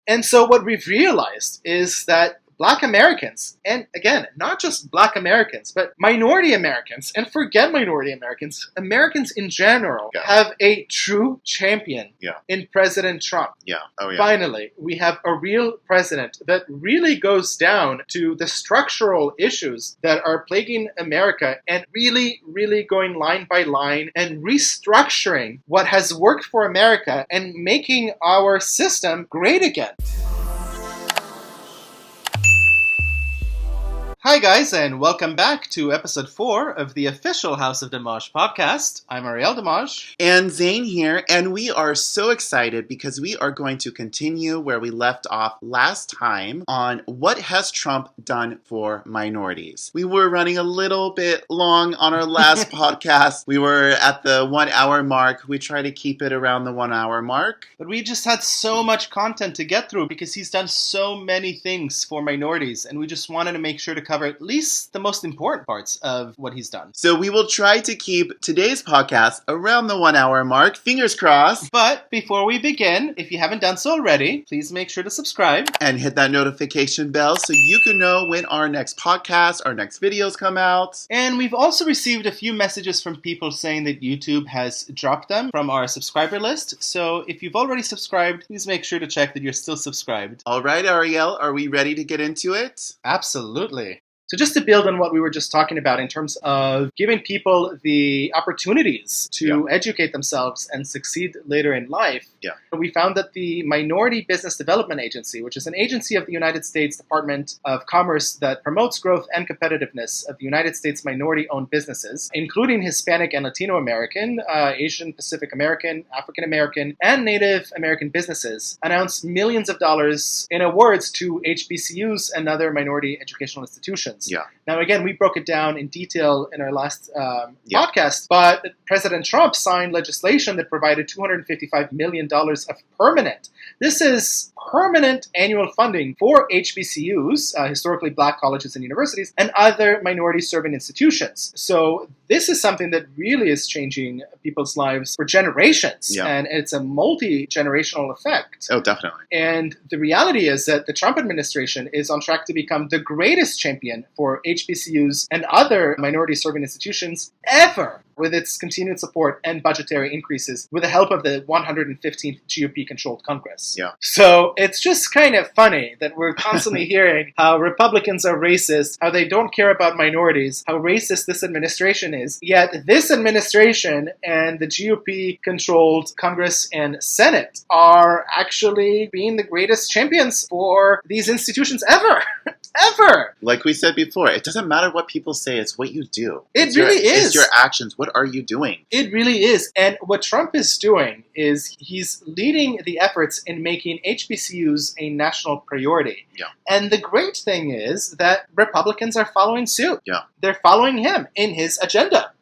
And so what we've realized is that Black Americans, and again, not just Black Americans, but minority Americans, and forget minority Americans, Americans in general have a true champion in President Trump. Finally, we have a real president that really goes down to the structural issues that are plaguing America and really, really going line by line and restructuring what has worked for America and making our system great again. Hi guys, and welcome back to episode 4 of the official House of DMaaj podcast. I'm Ariel DMaaj. And Zane here, and we are so excited because we are going to continue where we left off last time on what has Trump done for minorities. We were running a little bit long on our last podcast. We were at the 1 hour mark. We try to keep it around the 1 hour mark. But we just had so much content to get through because he's done so many things for minorities, and we just wanted to make sure to cover at least the most important parts of what he's done. So we will try to keep today's podcast around the 1 hour mark. Fingers crossed. But before we begin, if you haven't done so already, please make sure to subscribe. And hit that notification bell so you can know when our next podcast, our next videos come out. And we've also received a few messages from people saying that YouTube has dropped them from our subscriber list. So if you've already subscribed, please make sure to check that you're still subscribed. All right, Ariel, are we ready to get into it? Absolutely. So just to build on what we were just talking about in terms of giving people the opportunities to educate themselves and succeed later in life, we found that the Minority Business Development Agency, which is an agency of the United States Department of Commerce that promotes growth and competitiveness of the United States minority-owned businesses, including Hispanic and Latino American, Asian Pacific American, African American, and Native American businesses, announced millions of dollars in awards to HBCUs and other minority educational institutions. Now, again, we broke it down in detail in our last podcast, but President Trump signed legislation that provided $255 million of permanent. This is permanent annual funding for HBCUs, historically Black colleges and universities, and other minority-serving institutions. So this is something that really is changing people's lives for generations, and it's a multi-generational effect. Oh, definitely. And the reality is that the Trump administration is on track to become the greatest champion for HBCUs and other minority-serving institutions ever, with its continued support and budgetary increases with the help of the 115th GOP-controlled Congress. So it's just kind of funny that we're constantly hearing how Republicans are racist, how they don't care about minorities, how racist this administration is, yet this administration and the GOP-controlled Congress and Senate are actually being the greatest champions for these institutions ever. Ever! Like we said before, it doesn't matter what people say, it's what you do. It really is. It's your actions. What are you doing? It really is. And what Trump is doing is he's leading the efforts in making HBCUs a national priority. And the great thing is that Republicans are following suit. They're following him in his agenda.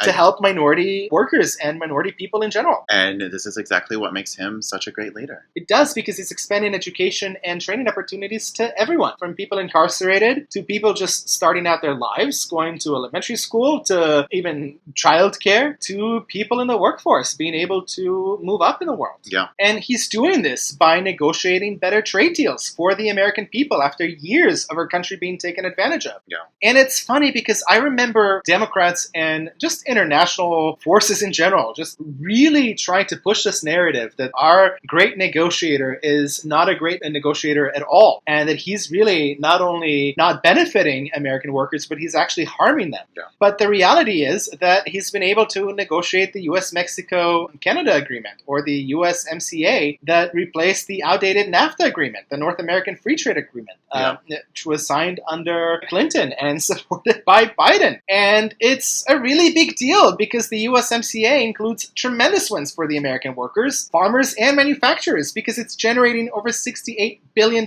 To help minority workers and minority people in general. And this is exactly what makes him such a great leader. It does, because he's expanding education and training opportunities to everyone, from people incarcerated to people just starting out their lives, going to elementary school, to even childcare, to people in the workforce being able to move up in the world. And he's doing this by negotiating better trade deals for the American people after years of our country being taken advantage of. And it's funny because I remember Democrats and just international forces in general just really trying to push this narrative that our great negotiator is not a great negotiator at all, and that he's really not only not benefiting American workers, but he's actually harming them. But the reality is that he's been able to negotiate the US-Mexico-Canada agreement, or the USMCA that replaced the outdated NAFTA agreement, the North American Free Trade Agreement, which was signed under Clinton and supported by Biden. And it's a really big deal because the USMCA includes tremendous wins for the American workers, farmers, and manufacturers, because it's generating over $68 billion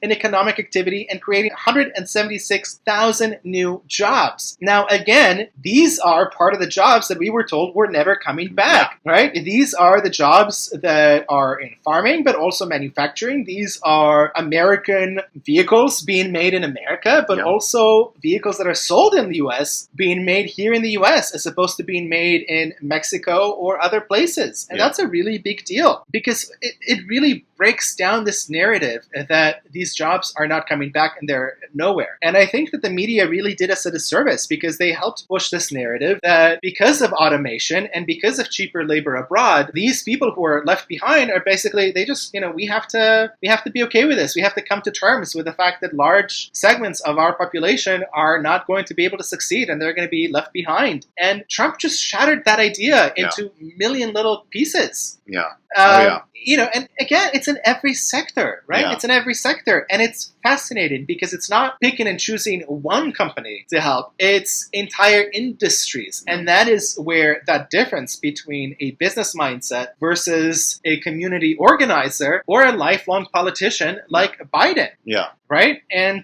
in economic activity and creating 176,000 new jobs. Now, again, these are part of the jobs that we were told were never coming back, right? These are the jobs that are in farming, but also manufacturing. These are American vehicles being made in America, but also vehicles that are sold in the U.S. being made here in the U.S. as opposed to being made in Mexico or other places. And that's a really big deal because it really breaks down this narrative that these jobs are not coming back and they're nowhere. And I think that the media really did us a disservice because they helped push this narrative that because of automation and because of cheaper labor abroad, these people who are left behind are basically, they just, we have to be okay with this. We have to come to terms with the fact that large segments of our population are not going to be able to succeed and they're going to be left behind. And Trump just shattered that idea into million little pieces. Yeah. And again, it's in every sector, right? Yeah. It's in every sector. And it's fascinating because it's not picking and choosing one company to help. It's entire industries. And that is where that difference between a business mindset versus a community organizer or a lifelong politician like Biden. Yeah. Right? And,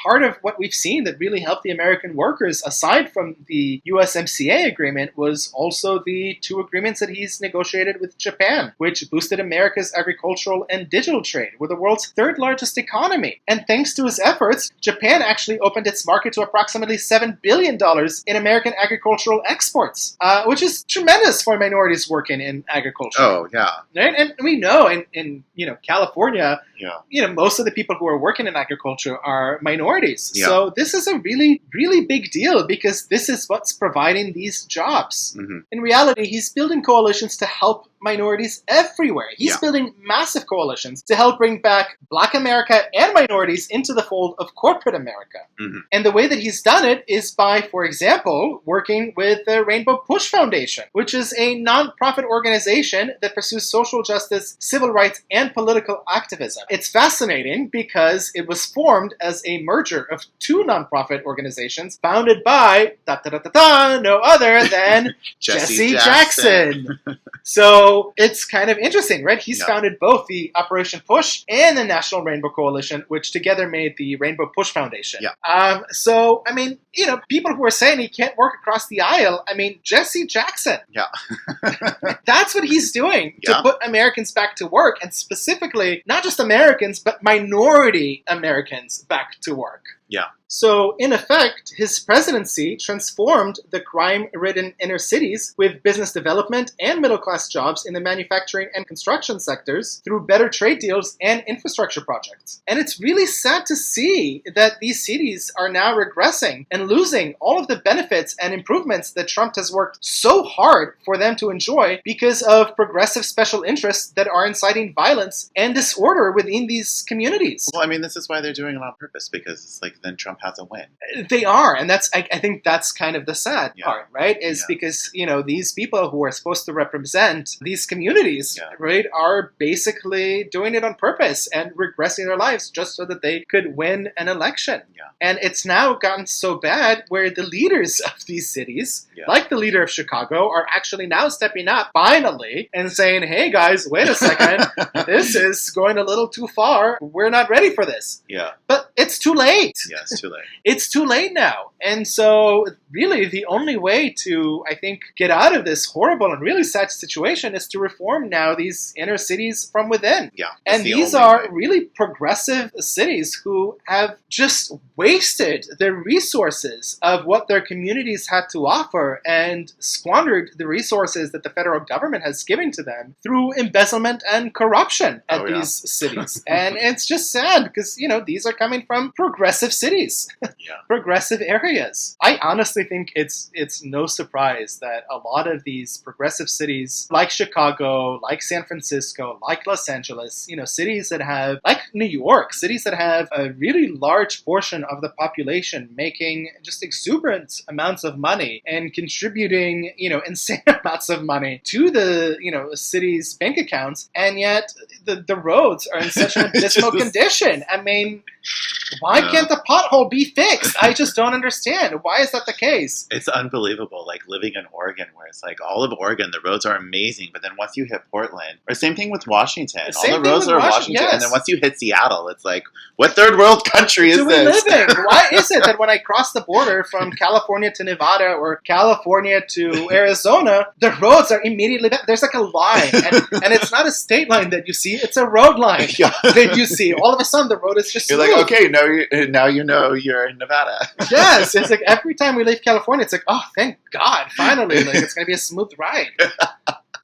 part of what we've seen that really helped the American workers, aside from the USMCA agreement, was also the 2 agreements that he's negotiated with Japan, which boosted America's agricultural and digital trade. We're the world's 3rd largest economy. And thanks to his efforts, Japan actually opened its market to approximately $7 billion in American agricultural exports, which is tremendous for minorities working in agriculture. Oh, yeah. Right? And we know in California, Yeah. most of the people who are working in agriculture are minorities. Yeah. So this is a really, really big deal because this is what's providing these jobs. Mm-hmm. In reality, he's building coalitions to help minorities everywhere. He's Yeah. building massive coalitions to help bring back Black America and minorities into the fold of corporate America. Mm-hmm. And the way that he's done it is by, for example, working with the Rainbow Push Foundation, which is a nonprofit organization that pursues social justice, civil rights, and political activism. It's fascinating because it was formed as a merger of 2 nonprofit organizations founded by no other than Jesse Jackson. So it's kind of interesting, right? He's founded both the Operation Push and the National Rainbow Coalition, which together made the Rainbow Push Foundation. Yeah. So, people who are saying he can't work across the aisle, Jesse Jackson. Yeah. That's what he's doing to Yeah. put Americans back to work, and specifically, not just Americans, but minority Americans back to work. Yeah. So, in effect, his presidency transformed the crime-ridden inner cities with business development and middle-class jobs in the manufacturing and construction sectors through better trade deals and infrastructure projects. And it's really sad to see that these cities are now regressing and losing all of the benefits and improvements that Trump has worked so hard for them to enjoy because of progressive special interests that are inciting violence and disorder within these communities. Well, this is why they're doing it on purpose, because it's like then Trump has a win. They are, and that's I think that's kind of the sad Yeah. part, right? Is because these people who are supposed to represent these communities, right, are basically doing it on purpose and regressing their lives just so that they could win an election. Yeah. And it's now gotten so bad where the leaders of these cities, like the leader of Chicago, are actually now stepping up finally and saying, "Hey guys, wait a second, this is going a little too far. We're not ready for this." Yeah. But it's too late. Yeah, it's too late. It's too late now. And so really the only way to, I think, get out of this horrible and really sad situation is to reform now these inner cities from within. Yeah. And these are really progressive cities who have just wasted the resources of what their communities had to offer and squandered the resources that the federal government has given to them through embezzlement and corruption at these cities. And it's just sad because, these are coming from progressive cities, progressive areas. I honestly think it's no surprise that a lot of these progressive cities like Chicago, like San Francisco, like Los Angeles, cities that have, like New York, cities that have a really large portion of the population making just exuberant amounts of money and contributing, insane amounts of money to the, city's bank accounts, and yet the roads are in such an abysmal condition. Why can't the pothole be fixed? I just don't understand. Why is that the case? It's unbelievable, like living in Oregon, where it's like all of Oregon, the roads are amazing, but then once you hit Portland, or same thing with Washington, all the roads are Washington, and then once you hit Seattle, it's like, what third world country is this? We live in? Why is it that when I cross the border from California to Nevada or California to Arizona, the roads are immediately back? There's like a line, and it's not a state line that you see, it's a road line that you see. All of a sudden, the road is just You're smooth. like, okay, now you know you're in Nevada. Yes, it's like every time we leave California, it's like, oh, thank God, finally, like it's going to be a smooth ride.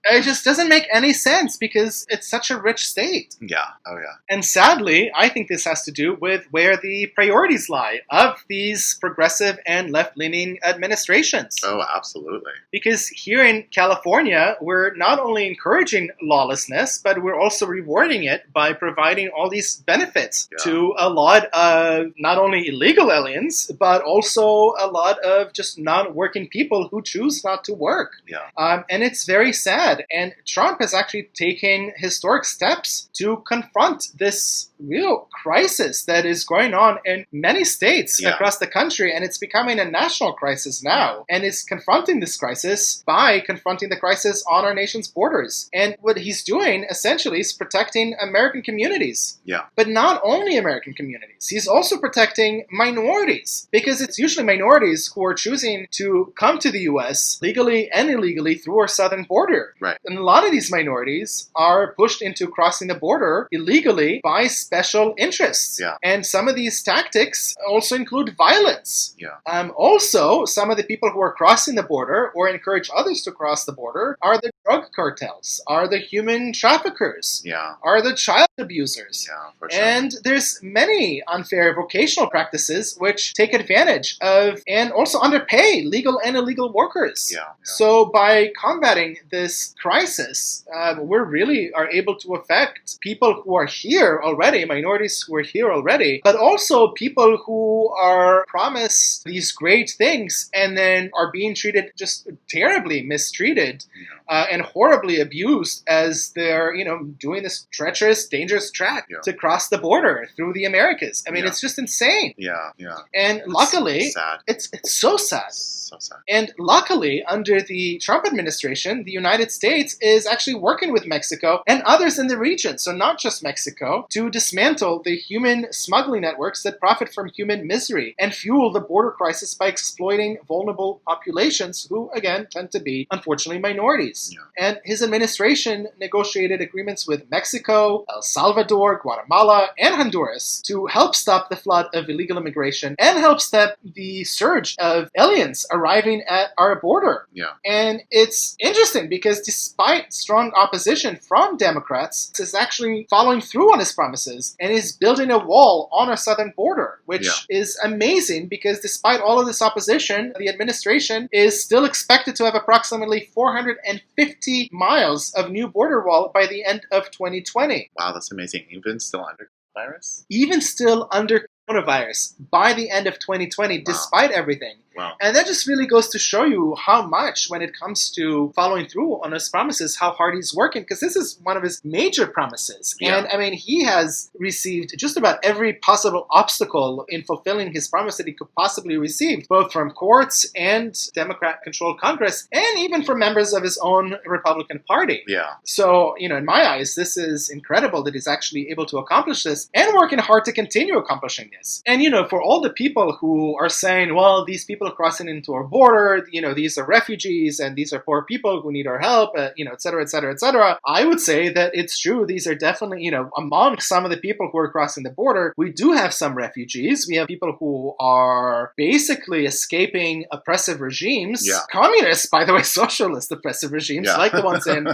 It just doesn't make any sense because it's such a rich state. Yeah. Oh, yeah. And sadly, I think this has to do with where the priorities lie of these progressive and left-leaning administrations. Oh, absolutely. Because here in California, we're not only encouraging lawlessness, but we're also rewarding it by providing all these benefits to a lot of not only illegal aliens, but also a lot of just non-working people who choose not to work. Yeah. And it's very sad. And Trump is actually taking historic steps to confront this real crisis that is going on in many states across the country. And it's becoming a national crisis now. And is confronting this crisis by confronting the crisis on our nation's borders. And what he's doing essentially is protecting American communities. Yeah. But not only American communities. He's also protecting minorities, because it's usually minorities who are choosing to come to the U.S. legally and illegally through our southern border. Right. And a lot of these minorities are pushed into crossing the border illegally by special interests. Yeah. And some of these tactics also include violence. Yeah. Also, some of the people who are crossing the border or encourage others to cross the border are the drug cartels, are the human traffickers, are the child abusers. Yeah, for sure. And there's many unfair vocational practices which take advantage of and also underpay legal and illegal workers. Yeah. So by combating this crisis, we really are able to affect people who are here already, minorities who are here already, but also people who are promised these great things and then are being treated just terribly mistreated and horribly abused as they're, doing this treacherous, dangerous track to cross the border through the Americas. I mean, it's just insane. Yeah, yeah. And luckily, sad. It's so sad. So sad. And luckily, under the Trump administration, the United States is actually working with Mexico and others in the region, so not just Mexico, to dismantle the human smuggling networks that profit from human misery and fuel the border crisis by exploiting vulnerable populations who, again, tend to be, unfortunately, minorities. Yeah. And his administration negotiated agreements with Mexico, El Salvador, Guatemala, and Honduras to help stop the flood of illegal immigration and help stop the surge of aliens arriving at our border. Yeah. And it's interesting because despite strong opposition from Democrats, is actually following through on his promises and is building a wall on our southern border, which is amazing because despite all of this opposition, the administration is still expected to have approximately 450 miles of new border wall by the end of 2020. Wow, that's amazing. Even still under virus? Even still under coronavirus by the end of 2020, despite everything. Wow. And that just really goes to show you how much, when it comes to following through on his promises, how hard he's working, because this is one of his major promises. Yeah. And I mean, he has received just about every possible obstacle in fulfilling his promise that he could possibly receive, both from courts and Democrat-controlled Congress, and even from members of his own Republican Party. Yeah. So, in my eyes, this is incredible that he's actually able to accomplish this and working hard to continue accomplishing this. And, for all the people who are saying, well, these people crossing into our border, these are refugees and these are poor people who need our help, et cetera, et cetera, et cetera. I would say that it's true. These are definitely, among some of the people who are crossing the border, we do have some refugees. We have people who are basically escaping oppressive regimes. Yeah. Communist, by the way, socialist oppressive regimes, like the ones in,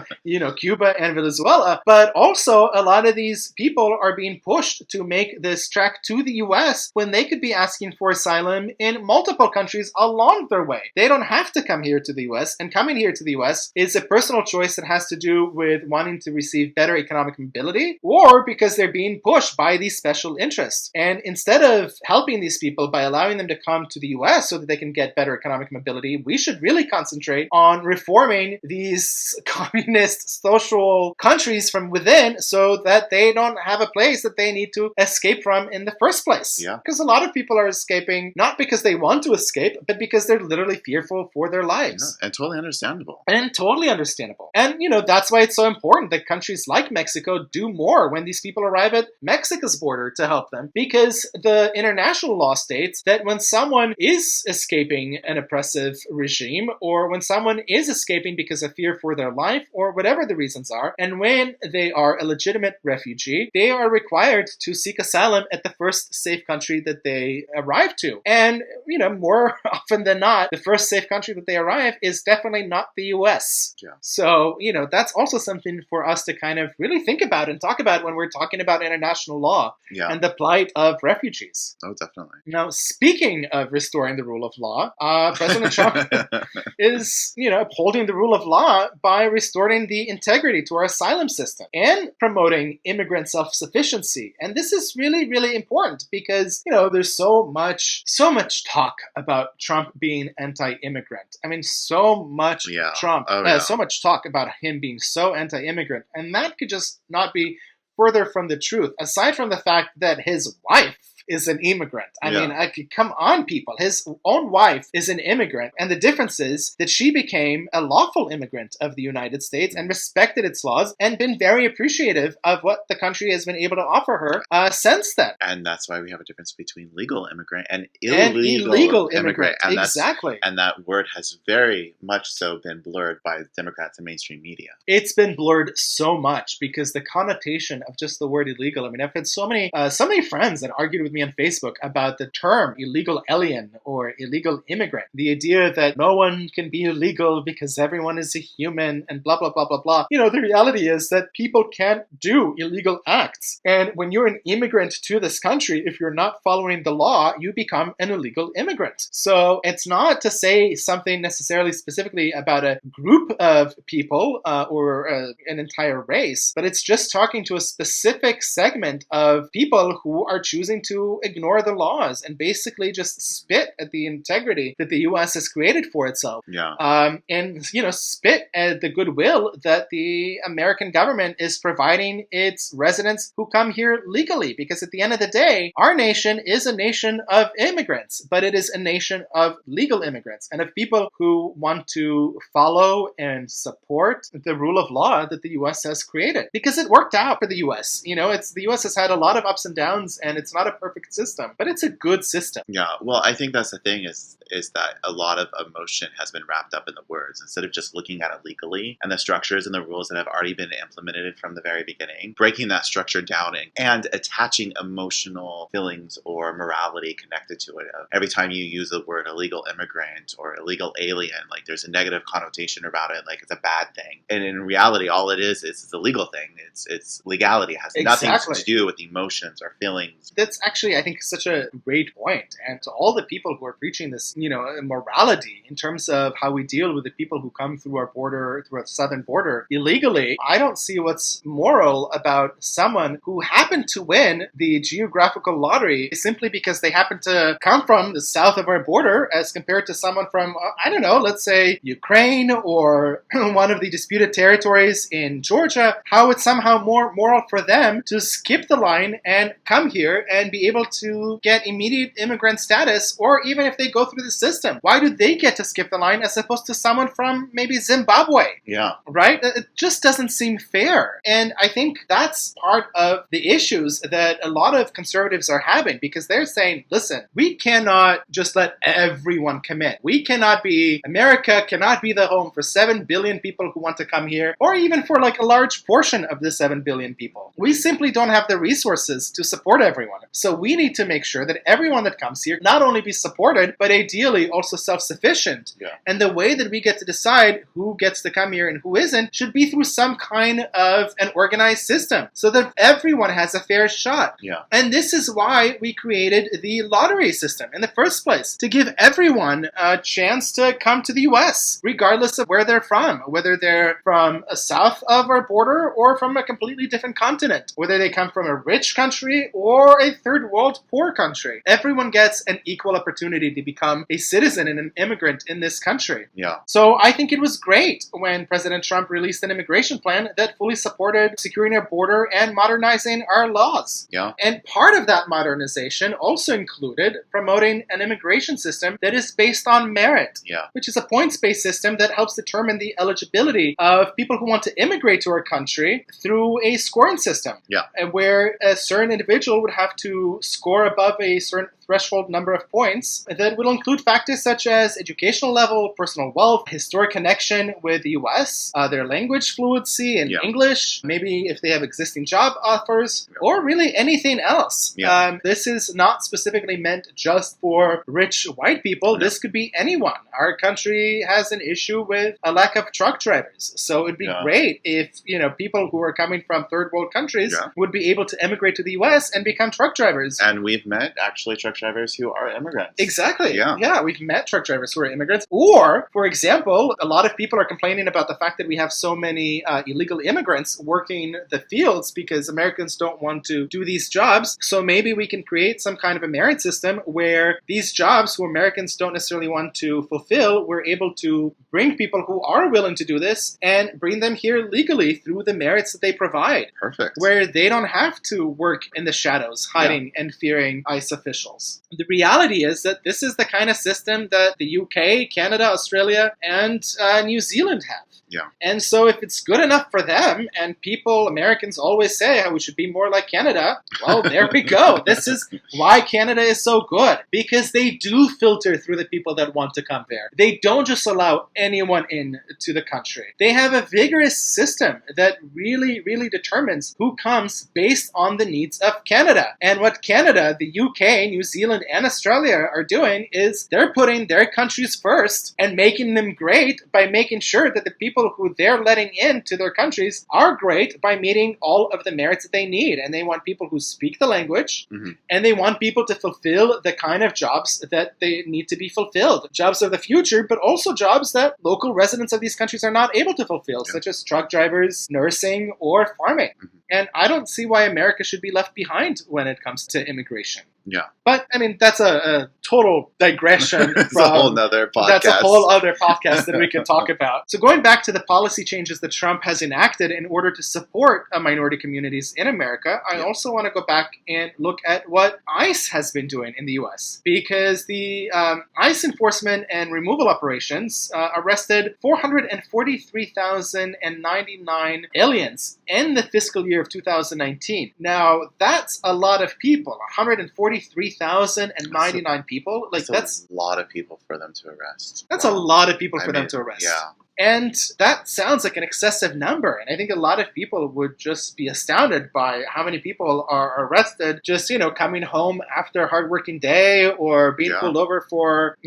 Cuba and Venezuela. But also, a lot of these people are being pushed to make this trek to the U.S. when they could be asking for asylum in multiple countries along their way. They don't have to come here to the U.S., and coming here to the U.S. is a personal choice that has to do with wanting to receive better economic mobility, or because they're being pushed by these special interests. And instead of helping these people by allowing them to come to the U.S. so that they can get better economic mobility, we should really concentrate on reforming these communist social countries from within so that they don't have a place that they need to escape from in the first place. Yeah. Because a lot of people are escaping not because they want to escape, but because they're literally fearful for their lives. Yeah, and totally understandable. And totally understandable. And, that's why it's so important that countries like Mexico do more when these people arrive at Mexico's border to help them. Because the international law states that when someone is escaping an oppressive regime, or when someone is escaping because of fear for their life, or whatever the reasons are, and when they are a legitimate refugee, they are required to seek asylum at the first safe country that they arrive to. And, more often than not, the first safe country that they arrive is definitely not the US. Yeah. So, that's also something for us to kind of really think about and talk about when we're talking about international law and the plight of refugees. Oh, definitely. Now, speaking of restoring the rule of law, President Trump is, upholding the rule of law by restoring the integrity to our asylum system and promoting immigrant self-sufficiency. And this is really, really important because, there's so much talk about Trump being anti-immigrant. I mean, so much so much talk about him being so anti-immigrant. And that could just not be further from the truth, aside from the fact that his wife is an immigrant. I mean, come on, people. His own wife is an immigrant. And the difference is that she became a lawful immigrant of the United States and respected its laws and been very appreciative of what the country has been able to offer her since then. And that's why we have a difference between legal immigrant and illegal immigrant. And exactly. And that word has very much so been blurred by the Democrats and mainstream media. It's been blurred so much because the connotation of just the word illegal. I mean, I've had so many friends that argued with me on Facebook about the term illegal alien or illegal immigrant. The idea that no one can be illegal because everyone is a human and blah, blah, blah, blah, blah. The reality is that people can't do illegal acts. And when you're an immigrant to this country, if you're not following the law, you become an illegal immigrant. So it's not to say something necessarily specifically about a group of people or an entire race, but it's just talking to a specific segment of people who are choosing to ignore the laws and basically just spit at the integrity that the U.S. has created for itself. And spit at the goodwill that the American government is providing its residents who come here legally. Because at the end of the day, our nation is a nation of immigrants, but it is a nation of legal immigrants and of people who want to follow and support the rule of law that the U.S. has created. Because it worked out for the U.S. The U.S. has had a lot of ups and downs, and it's not a perfect system, but it's a good system. Yeah, well, I think that's the thing is that a lot of emotion has been wrapped up in the words instead of just looking at it legally and the structures and the rules that have already been implemented from the very beginning, breaking that structure down and attaching emotional feelings or morality connected to it. Every time you use the word illegal immigrant or illegal alien, like there's a negative connotation about it, like it's a bad thing. And in reality, all it is it's a legal thing. It's legality. It has nothing to do with emotions or feelings. That's actually, I think, such a great point. And to all the people who are preaching this, morality in terms of how we deal with the people who come through our border, through our southern border illegally, I don't see what's moral about someone who happened to win the geographical lottery simply because they happen to come from the south of our border as compared to someone from, let's say Ukraine or one of the disputed territories in Georgia. How it's somehow more moral for them to skip the line and come here and be able to get immediate immigrant status, or even if they go through the system, why do they get to skip the line as opposed to someone from maybe Zimbabwe? Yeah. Right? It just doesn't seem fair. And I think that's part of the issues that a lot of conservatives are having, because they're saying, listen, we cannot just let everyone come in. America cannot be the home for 7 billion people who want to come here, or even for like a large portion of the 7 billion people. We simply don't have the resources to support everyone. So we need to make sure that everyone that comes here not only be supported, but ideally also self-sufficient. Yeah. And the way that we get to decide who gets to come here and who isn't should be through some kind of an organized system so that everyone has a fair shot. Yeah. And this is why we created the lottery system in the first place, to give everyone a chance to come to the U.S., regardless of where they're from, whether they're from south of our border or from a completely different continent, whether they come from a rich country or a third world poor country. Everyone gets an equal opportunity to become a citizen and an immigrant in this country. Yeah. So I think it was great when President Trump released an immigration plan that fully supported securing our border and modernizing our laws. Yeah. And part of that modernization also included promoting an immigration system that is based on merit, which is a points-based system that helps determine the eligibility of people who want to immigrate to our country through a scoring system. Yeah. Where a certain individual would have to score above a certain threshold number of points that will include include factors such as educational level, personal wealth, historic connection with the US, their language fluency in English, maybe if they have existing job offers, or really anything else. This is not specifically meant just for rich white people. This could be anyone. Our country has an issue with a lack of truck drivers. So it'd be great if, people who are coming from third world countries would be able to emigrate to the US and become truck drivers. And we've met actually truck drivers who are immigrants. Exactly. Yeah, we've met truck drivers who are immigrants. Or, for example, a lot of people are complaining about the fact that we have so many illegal immigrants working the fields because Americans don't want to do these jobs. So maybe we can create some kind of a merit system where these jobs who Americans don't necessarily want to fulfill, we're able to bring people who are willing to do this and bring them here legally through the merits that they provide. Perfect. Where they don't have to work in the shadows, hiding and fearing ICE officials. The reality is that this is the kind of system that the UK, Canada, Australia, and New Zealand have. Yeah. And so if it's good enough for them, and Americans always say how we should be more like Canada, well, there we go. This is why Canada is so good, because they do filter through the people that want to come there. They don't just allow anyone in to the country. They have a vigorous system that really, really determines who comes based on the needs of Canada. And what Canada, the UK, New Zealand, and Australia are doing is they're putting their countries first and making them great by making sure that the people who they're letting into their countries are great by meeting all of the merits that they need. And they want people who speak the language, and they want people to fulfill the kind of jobs that they need to be fulfilled. Jobs of the future, but also jobs that local residents of these countries are not able to fulfill, such as truck drivers, nursing, or farming. And I don't see why America should be left behind when it comes to immigration. Yeah. But, I mean, that's a total digression. That's a whole other podcast. That's a whole other podcast that we could talk about. So going back to the policy changes that Trump has enacted in order to support minority communities in America, I also want to go back and look at what ICE has been doing in the U.S. Because the ICE enforcement and removal operations arrested 443,099 aliens in the fiscal year of 2019. Now, that's a lot of people, 143,099 people. That's a lot of people for them to arrest. That's a lot of people for them to arrest. Yeah. And that sounds like an excessive number. And I think a lot of people would just be astounded by how many people are arrested just, coming home after a hardworking day or being pulled over for,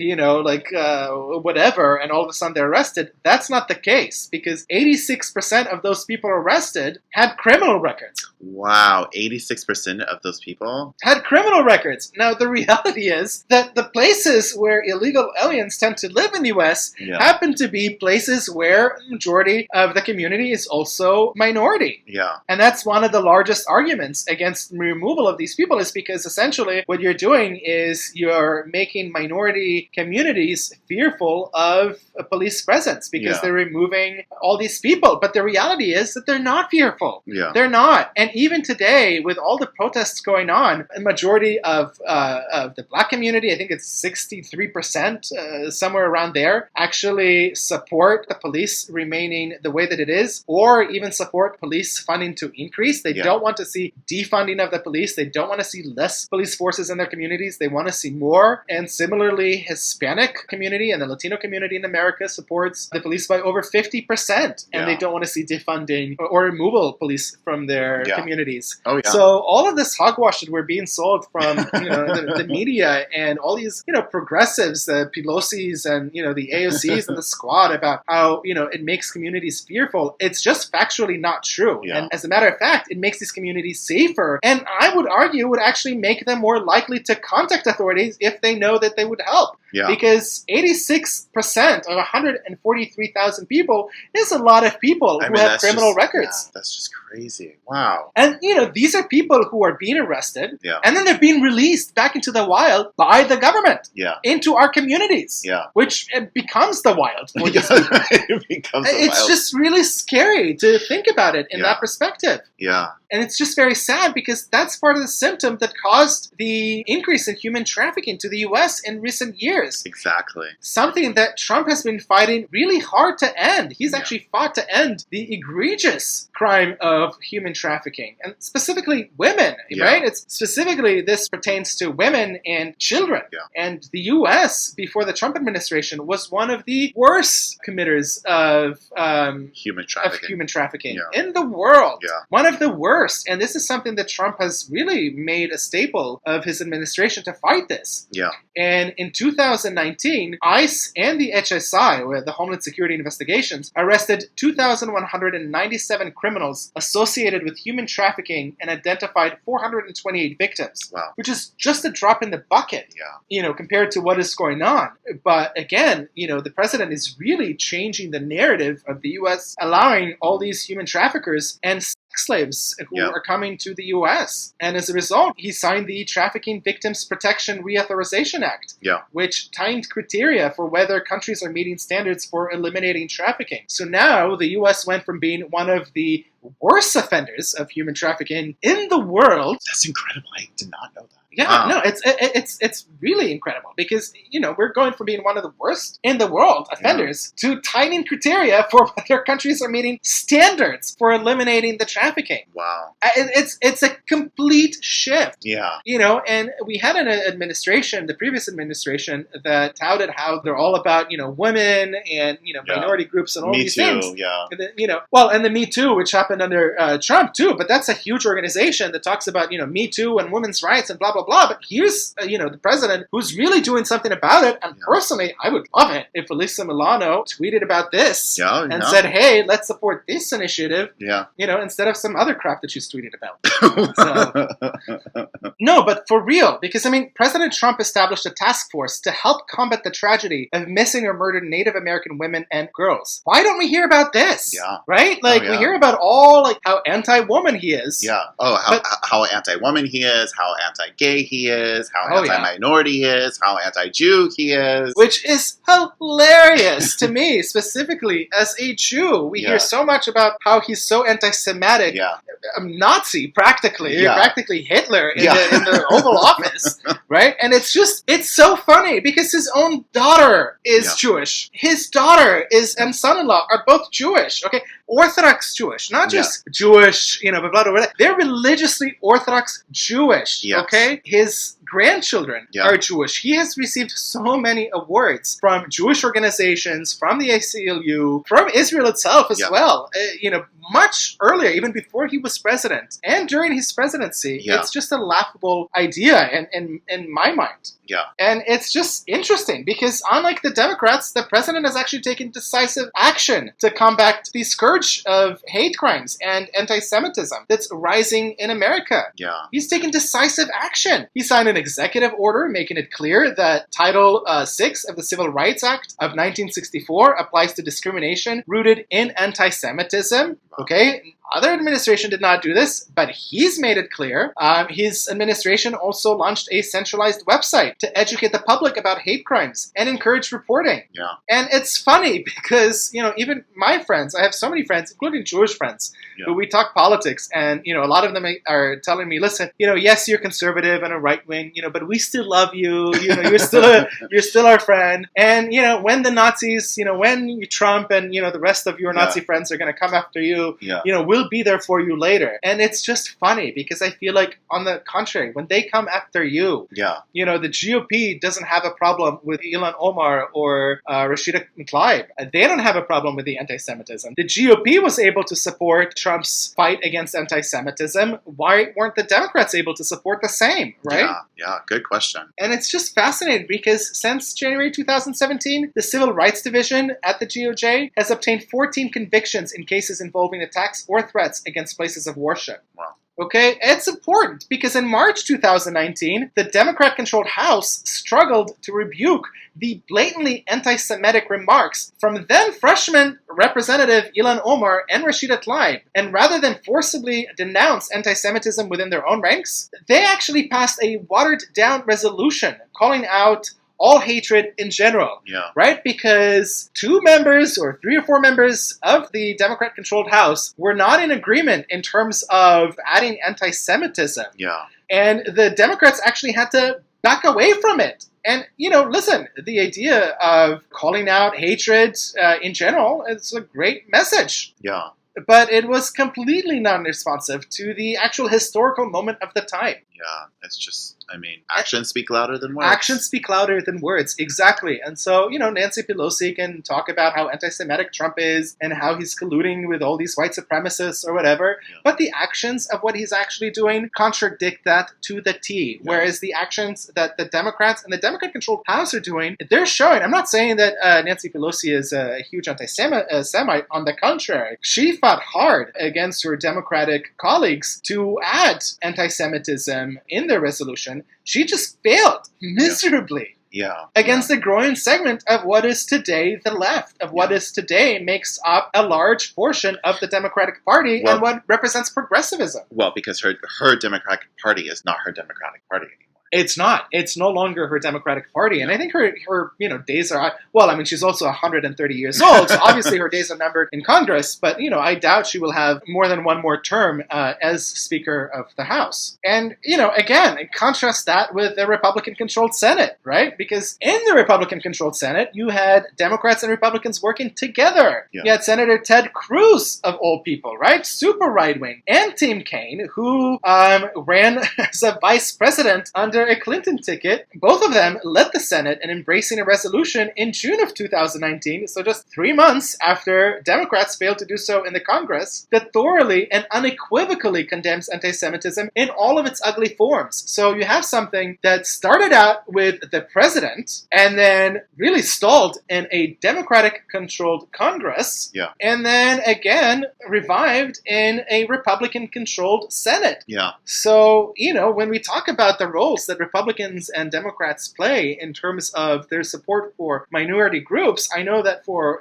whatever. And all of a sudden they're arrested. That's not the case, because 86% of those people arrested had criminal records. Wow. 86% of those people had criminal records. Now, the reality is that the places where illegal aliens tend to live in the U.S. happen to be places where the majority of the community is also minority. Yeah. And that's one of the largest arguments against removal of these people, is because essentially what you're doing is you're making minority communities fearful of a police presence because they're removing all these people. But the reality is that they're not fearful. Yeah. They're not. And even today, with all the protests going on, a majority of the black community, I think it's 63%, somewhere around there, actually support the police remaining the way that it is, or even support police funding to increase. They don't want to see defunding of the police. They don't want to see less police forces in their communities. They want to see more. And similarly, Hispanic community and the Latino community in America supports the police by over 50%. And they don't want to see defunding or removal of police from their communities. Oh, yeah. So all of this hogwash that we're being sold from the media and all these progressives, the Pelosi's and the AOCs and the Squad, about how it makes communities fearful. It's just factually not true. Yeah. And as a matter of fact, it makes these communities safer. And I would argue would actually make them more likely to contact authorities if they know that they would help. Yeah. Because 86% of 143,000 people is a lot of people who have criminal records. Yeah, that's just crazy. Wow. And, these are people who are being arrested, Yeah. and then they're being released back into the wild by the government, into our communities, which becomes the wild for these people. It becomes It's just really scary to think about it in that perspective. Yeah. And it's just very sad because that's part of the symptom that caused the increase in human trafficking to the US in recent years. Exactly. Something that Trump has been fighting really hard to end. He's actually fought to end the egregious crime of human trafficking, and specifically women, right? It's specifically, this pertains to women and children. And the US, before the Trump administration, was one of the worst committers of human trafficking in the world. One of the worst. And this is something that Trump has really made a staple of his administration to fight this. And in 2019, ICE and the HSI, or the Homeland Security Investigations, arrested 2,197 criminals associated with human trafficking and identified 428 victims, which is just a drop in the bucket, compared to what is going on. But again, the president is really changing the narrative of the U.S., allowing all these human traffickers and slaves who are coming to the U.S. And as a result, he signed the Trafficking Victims Protection Reauthorization Act, which tightened criteria for whether countries are meeting standards for eliminating trafficking. So now the U.S. went from being one of the worst offenders of human trafficking in the world. That's incredible. I did not know that. No, it's really incredible because, we're going from being one of the worst in the world offenders to tightening criteria for whether countries are meeting standards for eliminating the trafficking. Wow. It's a complete shift. Yeah. And we had an administration, the previous administration, that touted how they're all about, women and, minority groups and all these things. And the Me Too, which happened under Trump too, but that's a huge organization that talks about, Me Too and women's rights and blah, blah, blah. But here's, the president who's really doing something about it. And personally, I would love it if Elisa Milano tweeted about this and said, hey, let's support this initiative, instead of some other crap that she's tweeted about. No, but for real, because, President Trump established a task force to help combat the tragedy of missing or murdered Native American women and girls. Why don't we hear about this? Right? We hear about all, how anti-woman he is. How anti-woman he is, how anti-gay he is, how anti-minority he is, how anti-Jew he is. Which is hilarious to me, specifically as a Jew. We hear so much about how he's so anti-Semitic, Nazi practically, practically Hitler in the Oval Office, right? And it's so funny because his own daughter is Jewish. His daughter and son-in-law are both Jewish, okay? Orthodox Jewish, not just Jewish, blah, blah, blah. They're religiously Orthodox Jewish, okay? His grandchildren are Jewish. He has received so many awards from Jewish organizations, from the ACLU, from Israel itself as well. Much earlier, even before he was president, and during his presidency, it's just a laughable idea in my mind. And it's just interesting because unlike the Democrats, the president has actually taken decisive action to combat the scourge of hate crimes and anti-Semitism that's rising in America. He's taken decisive action. He signed an executive order making it clear that Title VI of the Civil Rights Act of 1964 applies to discrimination rooted in anti-Semitism. Okay? Other administration did not do this, but he's made it clear. His administration also launched a centralized website to educate the public about hate crimes and encourage reporting. And it's funny because, even my friends, I have so many friends, including Jewish friends, who we talk politics, and, a lot of them are telling me, listen, yes, you're conservative and a right wing, but we still love you, you're still our friend. And, when the Nazis, when Trump and, the rest of your Nazi friends are going to come after you, we'll be there for you later. And it's just funny because I feel like, on the contrary, when they come after you, the GOP doesn't have a problem with Ilhan Omar or Rashida Tlaib. They don't have a problem with the anti-Semitism. The GOP was able to support Trump's fight against anti-Semitism. Why weren't the Democrats able to support the same, right? Good question. And it's just fascinating because since January 2017, the Civil Rights Division at the DOJ has obtained 14 convictions in cases involving attacks or threats against places of worship. Okay, it's important because in March 2019, the Democrat-controlled House struggled to rebuke the blatantly anti-Semitic remarks from then-freshman Representative Ilhan Omar and Rashida Tlaib. And rather than forcibly denounce anti-Semitism within their own ranks, they actually passed a watered-down resolution calling out all hatred in general. Yeah. Right? Because 2 members or 3 or 4 members of the Democrat-controlled House were not in agreement in terms of adding anti-Semitism. Yeah. And the Democrats actually had to back away from it. And, listen, the idea of calling out hatred in general is a great message. Yeah. But it was completely non-responsive to the actual historical moment of the time. Yeah, it's just, actions speak louder than words. Actions speak louder than words, exactly. And so, Nancy Pelosi can talk about how anti-Semitic Trump is and how he's colluding with all these white supremacists or whatever, but the actions of what he's actually doing contradict that to the T. Yeah. Whereas the actions that the Democrats and the Democrat-controlled House are doing, they're showing. I'm not saying that Nancy Pelosi is a huge anti-Semite. On the contrary, she fought hard against her Democratic colleagues to add anti-Semitism in their resolution. She just failed miserably against a growing segment of what is today the left, of what is today makes up a large portion of the Democratic Party and what represents progressivism. Well, because her Democratic Party is not her Democratic Party anymore. It's not. It's no longer her Democratic Party. And I think her days are, well, she's also 130 years old, so obviously her days are numbered in Congress, but, I doubt she will have more than one more term as Speaker of the House. And, again, contrast that with the Republican-controlled Senate, right? Because in the Republican-controlled Senate, you had Democrats and Republicans working together. Yeah. You had Senator Ted Cruz, of all people, right? Super right-wing. And Tim Kaine, who ran as a vice president under a Clinton ticket. Both of them led the Senate in embracing a resolution in June of 2019, so just 3 months after Democrats failed to do so in the Congress, that thoroughly and unequivocally condemns anti-Semitism in all of its ugly forms. So you have something that started out with the president and then really stalled in a Democratic-controlled Congress, and then again revived in a Republican-controlled Senate. Yeah. So, when we talk about the roles that Republicans and Democrats play in terms of their support for minority groups, I know that for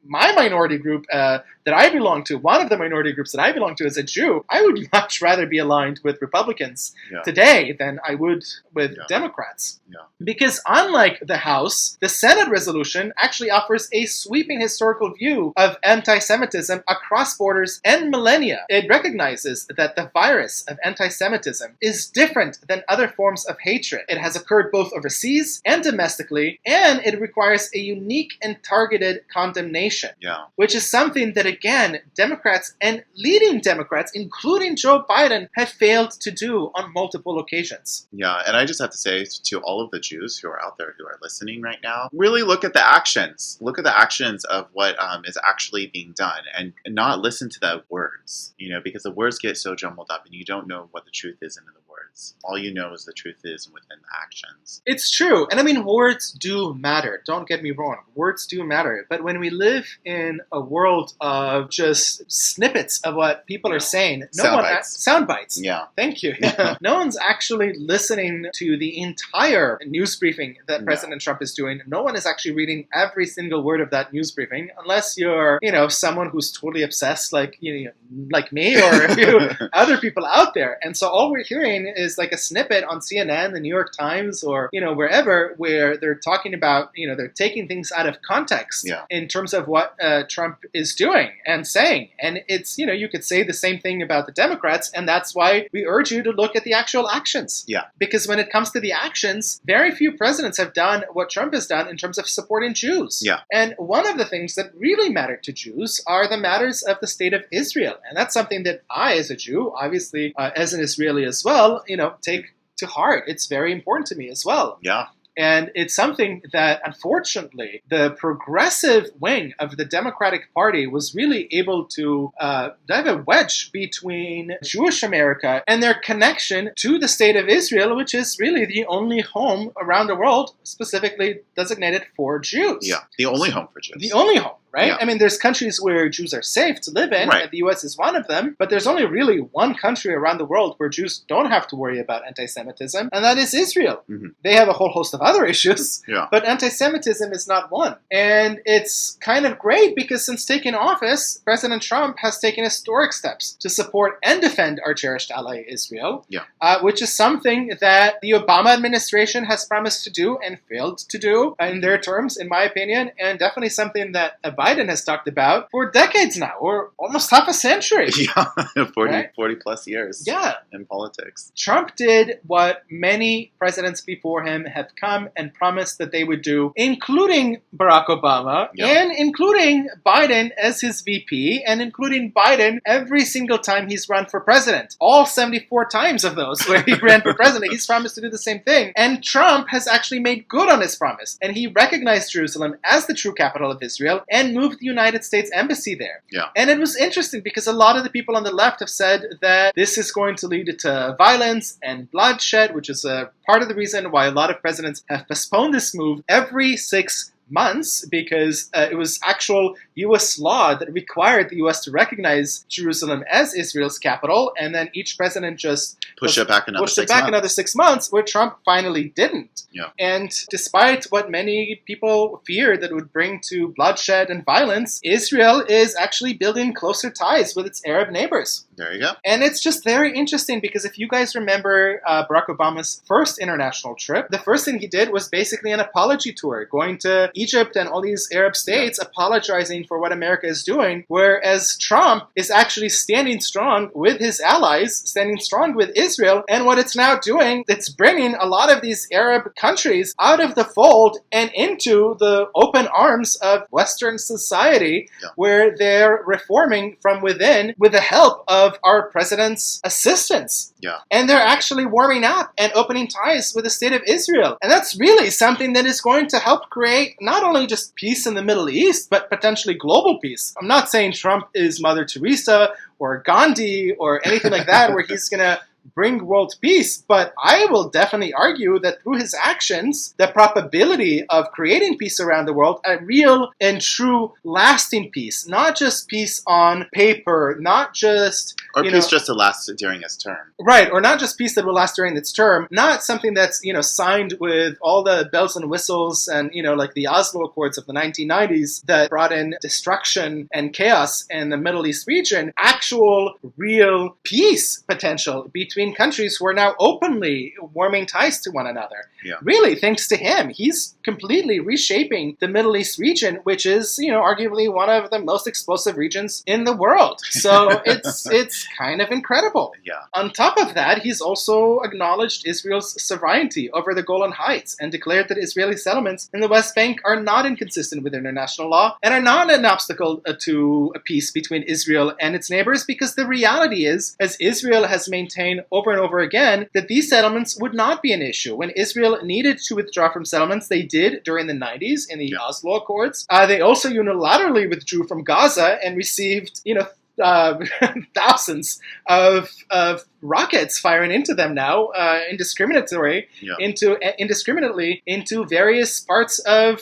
my minority group that I belong to, one of the minority groups that I belong to as a Jew, I would much rather be aligned with Republicans today than I would with Democrats. Yeah. Because unlike the House, the Senate resolution actually offers a sweeping historical view of anti-Semitism across borders and millennia. It recognizes that the virus of anti-Semitism is different than other forms of hatred. It has occurred both overseas and domestically, and it requires a unique and targeted condemnation, which is something that, again, Democrats and leading Democrats, including Joe Biden, have failed to do on multiple occasions. Yeah, and I just have to say to all of the Jews who are out there who are listening right now, really look at the actions. Look at the actions of what is actually being done and not listen to the words, because the words get so jumbled up and you don't know what the truth is in the words. All you know is the truth is within the actions. It's true. And words do matter. Don't get me wrong. Words do matter. But when we live in a world of just snippets of what people are saying, sound bites. Yeah. Thank you. No one's actually listening to the entire news briefing that President Trump is doing. No one is actually reading every single word of that news briefing, unless you're, someone who's totally obsessed like me or other people out there. And so all we're hearing is like a snippet on CNN, the New York Times, or, wherever, where they're talking about, they're taking things out of context in terms of what Trump is doing and saying. And it's, you could say the same thing about the Democrats, and that's why we urge you to look at the actual actions. Yeah. Because when it comes to the actions, very few presidents have done what Trump has done in terms of supporting Jews. Yeah. And one of the things that really matter to Jews are the matters of the state of Israel. And that's something that I, as a Jew, obviously as an Israeli as well, take to heart. It's very important to me as well. Yeah. And it's something that, unfortunately, the progressive wing of the Democratic Party was really able to dive a wedge between Jewish America and their connection to the state of Israel, which is really the only home around the world specifically designated for Jews. Yeah, the only home for Jews. The only home. right? Yeah. I mean, there's countries where Jews are safe to live in, Right. and the US is one of them, but there's only really one country around the world where Jews don't have to worry about anti-Semitism, and that is Israel. They have a whole host of other issues, Yeah. but anti-Semitism is not one. And it's kind of great because since taking office, President Trump has taken historic steps to support and defend our cherished ally Israel, which is something that the Obama administration has promised to do and failed to do in their terms, in my opinion, and definitely something that Biden has talked about for decades now, or almost half a century. Yeah, 40, Right? 40 plus years Yeah. in politics. Trump did what many presidents before him have come and promised that they would do, including Barack Obama, and including Biden as his VP, and including Biden every single time he's run for president. All 74 times of those where he ran for president, he's promised to do the same thing. And Trump has actually made good on his promise. And he recognized Jerusalem as the true capital of Israel and moved the United States Embassy there. Yeah. And it was interesting because a lot of the people on the left have said that this is going to lead to violence and bloodshed, which is a part of the reason why a lot of presidents have postponed this move every 6 months, because it was actual U.S. law that required the U.S. to recognize Jerusalem as Israel's capital, and then each president just pushed it back another 6 months, where Trump finally didn't. Yeah. And despite what many people feared that it would bring to bloodshed and violence, Israel is actually building closer ties with its Arab neighbors. There you go. And it's just very interesting because if you guys remember Barack Obama's first international trip, the first thing he did was basically an apology tour, going to Egypt and all these Arab states, apologizing for what America is doing, whereas Trump is actually standing strong with his allies, standing strong with Israel, and what it's now doing, it's bringing a lot of these Arab countries out of the fold and into the open arms of Western society, where they're reforming from within with the help of our president's assistance. Yeah. And they're actually warming up and opening ties with the state of Israel. And that's really something that is going to help create not only just peace in the Middle East, but potentially global peace. I'm not saying Trump is Mother Teresa or Gandhi or anything like that, where he's going to bring world peace, but I will definitely argue that through his actions, the probability of creating peace around the world, a real and true lasting peace, not just peace on paper, not just... Or peace just to last during his term. Right, or not just peace that will last during its term, not something that's, signed with all the bells and whistles and, like the Oslo Accords of the 1990s that brought in destruction and chaos in the Middle East region, actual, real peace potential between countries who are now openly warming ties to one another. Yeah. Really, thanks to him, he's completely reshaping the Middle East region, which is, arguably one of the most explosive regions in the world. So it's kind of incredible. Yeah. On top of that, he's also acknowledged Israel's sovereignty over the Golan Heights and declared that Israeli settlements in the West Bank are not inconsistent with international law and are not an obstacle to a peace between Israel and its neighbors, because the reality is, as Israel has maintained over and over again, that these settlements would not be an issue. When Israel needed to withdraw from settlements, they did during the 90s in the Oslo Accords. They also unilaterally withdrew from Gaza and received, thousands of rockets firing into them now, indiscriminately into various parts of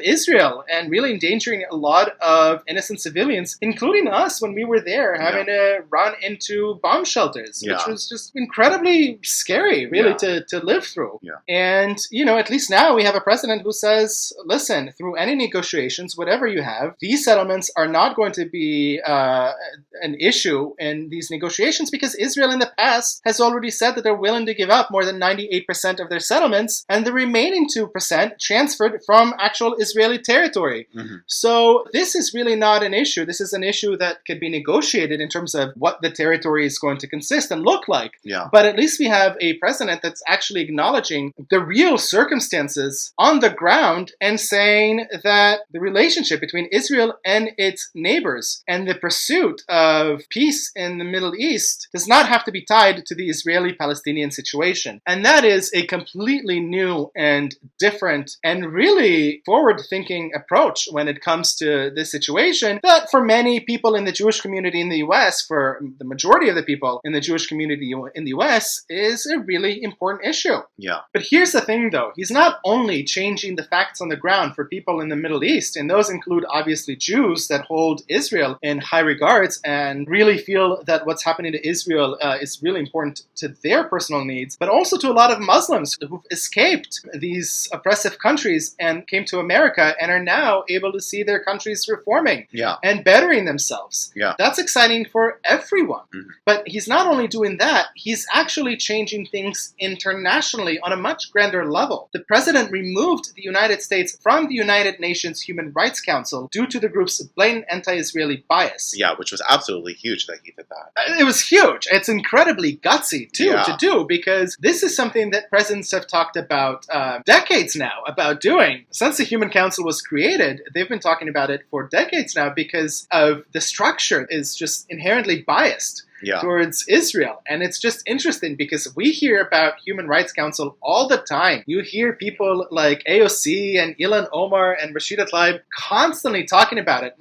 Israel, and really endangering a lot of innocent civilians, including us when we were there, having to run into bomb shelters, which was just incredibly scary, really, to live through. Yeah. And, at least now we have a president who says, listen, through any negotiations, whatever you have, these settlements are not going to be an issue in these negotiations, because Israel in the past has already said that they're willing to give up more than 98% of their settlements, and the remaining 2% transferred from actual Israeli territory. Mm-hmm. So this is really not an issue. This is an issue that could be negotiated in terms of what the territory is going to consist and look like. Yeah. But at least we have a president that's actually acknowledging the real circumstances on the ground and saying that the relationship between Israel and its neighbors and the pursuit of peace in the Middle East does not have to be be tied to the Israeli-Palestinian situation. And that is a completely new and different and really forward-thinking approach when it comes to this situation that for many people in the Jewish community in the US, for the majority of the people in the Jewish community in the US, is a really important issue. Yeah. But here's the thing, though. He's not only changing the facts on the ground for people in the Middle East, and those include obviously Jews that hold Israel in high regards and really feel that what's happening to Israel is really important to their personal needs, but also to a lot of Muslims who've escaped these oppressive countries and came to America and are now able to see their countries reforming and bettering themselves. Yeah. That's exciting for everyone. Mm-hmm. But he's not only doing that, he's actually changing things internationally on a much grander level. The president removed the United States from the United Nations Human Rights Council due to the group's blatant anti-Israeli bias. Yeah, which was absolutely huge that he did that. It was huge. It's incredibly gutsy, too, to do, because this is something that presidents have talked about decades now, about doing. Since the Human Council was created, they've been talking about it for decades now because of the structure is just inherently biased towards Israel. And it's just interesting because we hear about Human Rights Council all the time. You hear people like AOC and Ilhan Omar and Rashida Tlaib constantly talking about it.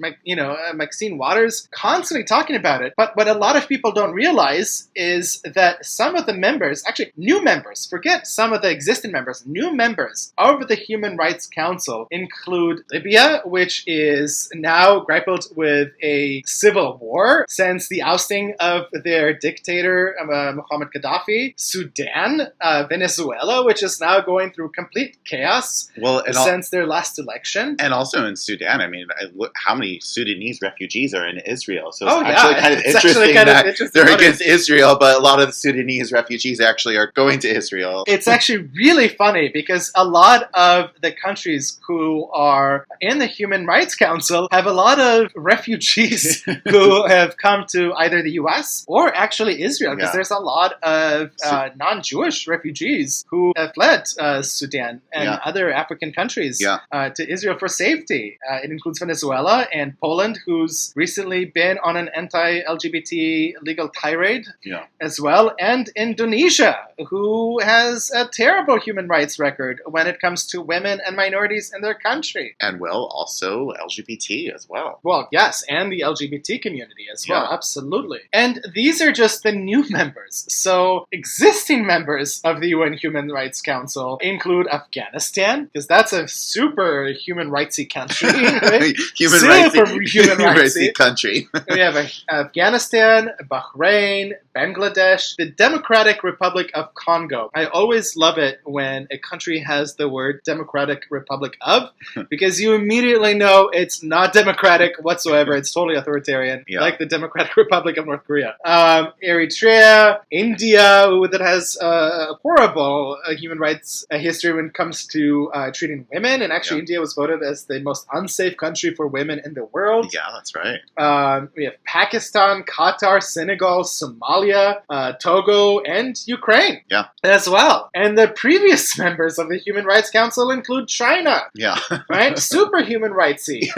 Maxine Waters constantly talking about it. But what a lot of people don't realize is that some of the members, actually new members, forget some of the existing members, new members of the Human Rights Council include Libya, which is now grappled with a civil war since the ousting of their dictator, Muhammad Gaddafi, Sudan, Venezuela, which is now going through complete chaos since their last election. And also in Sudan, I mean, how many Sudanese refugees are in Israel? So it's actually kind of interesting that they're against Israel, but a lot of the Sudanese refugees actually are going to Israel. It's actually really funny because a lot of the countries who are in the Human Rights Council have a lot of refugees who have come to either the US or actually Israel, because there's a lot of non-Jewish refugees who have fled Sudan and other African countries to Israel for safety. It includes Venezuela and Poland, who's recently been on an anti-LGBT legal tirade as well, and Indonesia, who has a terrible human rights record when it comes to women and minorities in their country. And also LGBT as well. Well, yes, and the LGBT community as well, absolutely. And these are just the new members. So existing members of the UN Human Rights Council include Afghanistan, because that's a super human rightsy country. Right? human rightsy country. We have Afghanistan, Bahrain, Bangladesh, the Democratic Republic of Congo. I always love it when a country has the word Democratic Republic of, because you immediately know it's not democratic whatsoever. It's totally authoritarian, like the Democratic Republic of North Korea. Eritrea, India, that has a horrible human rights history when it comes to treating women. And actually, India was voted as the most unsafe country for women in the world. Yeah, that's right. We have Pakistan, Qatar, Senegal, Somalia, Togo, and Ukraine as well. And the previous members of the Human Rights Council include China. Right? Super human rightsy.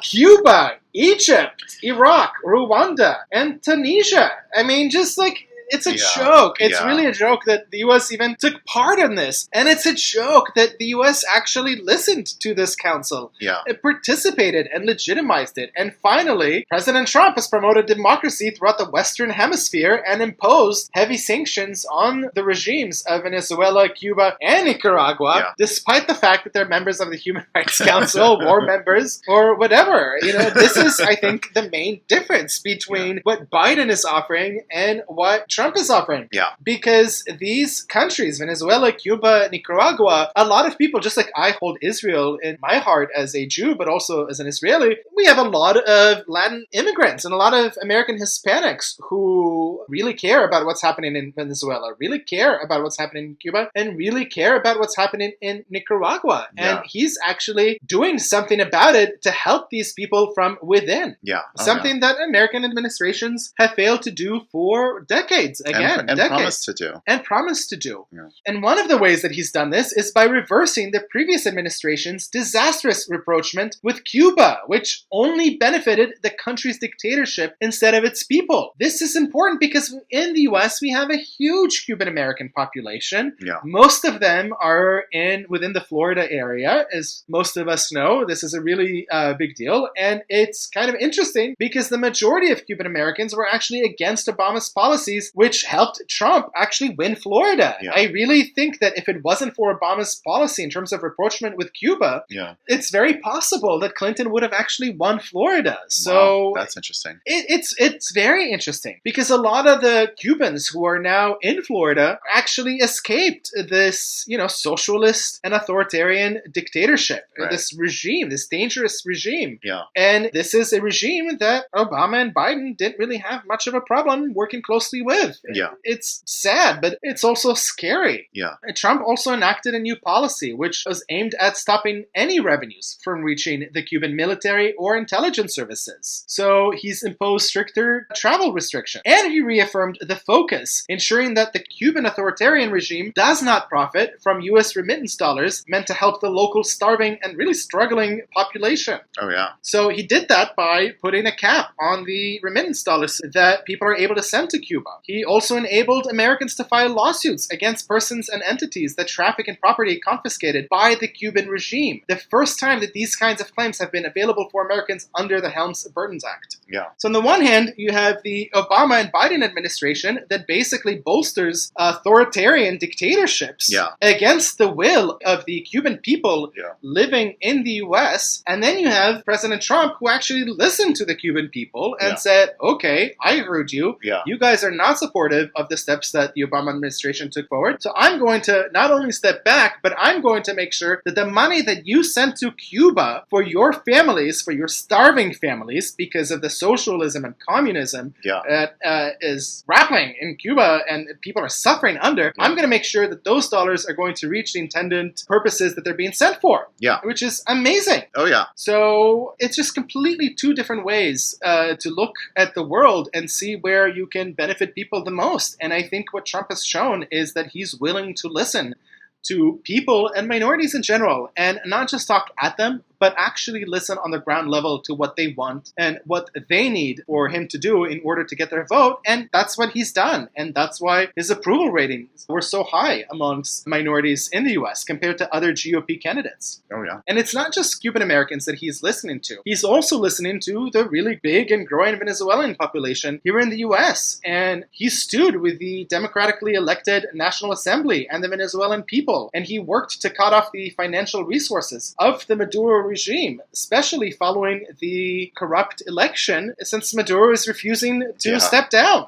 Cuba, Egypt, Iraq, Rwanda, and Tunisia. I mean, just like, it's a joke. It's really a joke that the U.S. even took part in this. And it's a joke that the U.S. actually listened to this council. It participated and legitimized it. And finally, President Trump has promoted democracy throughout the Western Hemisphere and imposed heavy sanctions on the regimes of Venezuela, Cuba, and Nicaragua, despite the fact that they're members of the Human Rights Council or members or whatever. This is, I think, the main difference between what Biden is offering and what Trump is offering. Because these countries, Venezuela, Cuba, Nicaragua, a lot of people, just like I hold Israel in my heart as a Jew, but also as an Israeli, we have a lot of Latin immigrants and a lot of American Hispanics who really care about what's happening in Venezuela, really care about what's happening in Cuba, and really care about what's happening in Nicaragua. And he's actually doing something about it to help these people from within. Something that American administrations have failed to do for decades. decades, again, and decades. promised to do. And promised to do. Yeah. And one of the ways that he's done this is by reversing the previous administration's disastrous rapprochement with Cuba, which only benefited the country's dictatorship instead of its people. This is important because in the US, we have a huge Cuban American population. Yeah. Most of them are within the Florida area. As most of us know, this is a really big deal. And it's kind of interesting because the majority of Cuban Americans were actually against Obama's policies, which helped Trump actually win Florida. Yeah. I really think that if it wasn't for Obama's policy in terms of rapprochement with Cuba, it's very possible that Clinton would have actually won Florida. So wow, that's interesting. It's very interesting because a lot of the Cubans who are now in Florida actually escaped this, socialist and authoritarian dictatorship, right. this regime, this dangerous regime. Yeah. And this is a regime that Obama and Biden didn't really have much of a problem working closely with. Yeah. It's sad, but it's also scary. Yeah. Trump also enacted a new policy which was aimed at stopping any revenues from reaching the Cuban military or intelligence services. So he's imposed stricter travel restrictions. And he reaffirmed the focus, ensuring that the Cuban authoritarian regime does not profit from U.S. remittance dollars meant to help the local starving and really struggling population. Oh, yeah. So he did that by putting a cap on the remittance dollars that people are able to send to Cuba. He also enabled Americans to file lawsuits against persons and entities that traffic in property confiscated by the Cuban regime. The first time that these kinds of claims have been available for Americans under the Helms-Burton Act. Yeah. So on the one hand, you have the Obama and Biden administration that basically bolsters authoritarian dictatorships against the will of the Cuban people living in the U.S. And then you have President Trump, who actually listened to the Cuban people and said, okay, I heard you. Yeah. You guys are not supportive of the steps that the Obama administration took forward. So I'm going to not only step back, but I'm going to make sure that the money that you sent to Cuba for your families, for your starving families, because of the socialism and communism that is rampant in Cuba and people are suffering under, I'm going to make sure that those dollars are going to reach the intended purposes that they're being sent for. Yeah. Which is amazing. Oh, yeah. So it's just completely two different ways to look at the world and see where you can benefit people the most. And I think what Trump has shown is that he's willing to listen to people and minorities in general and not just talk at them, but actually listen on the ground level to what they want and what they need for him to do in order to get their vote. And that's what he's done. And that's why his approval ratings were so high amongst minorities in the US compared to other GOP candidates. Oh, yeah. And it's not just Cuban Americans that he's listening to. He's also listening to the really big and growing Venezuelan population here in the US. And he stood with the democratically elected National Assembly and the Venezuelan people. And he worked to cut off the financial resources of the Maduro regime, especially following the corrupt election, since Maduro is refusing to step down.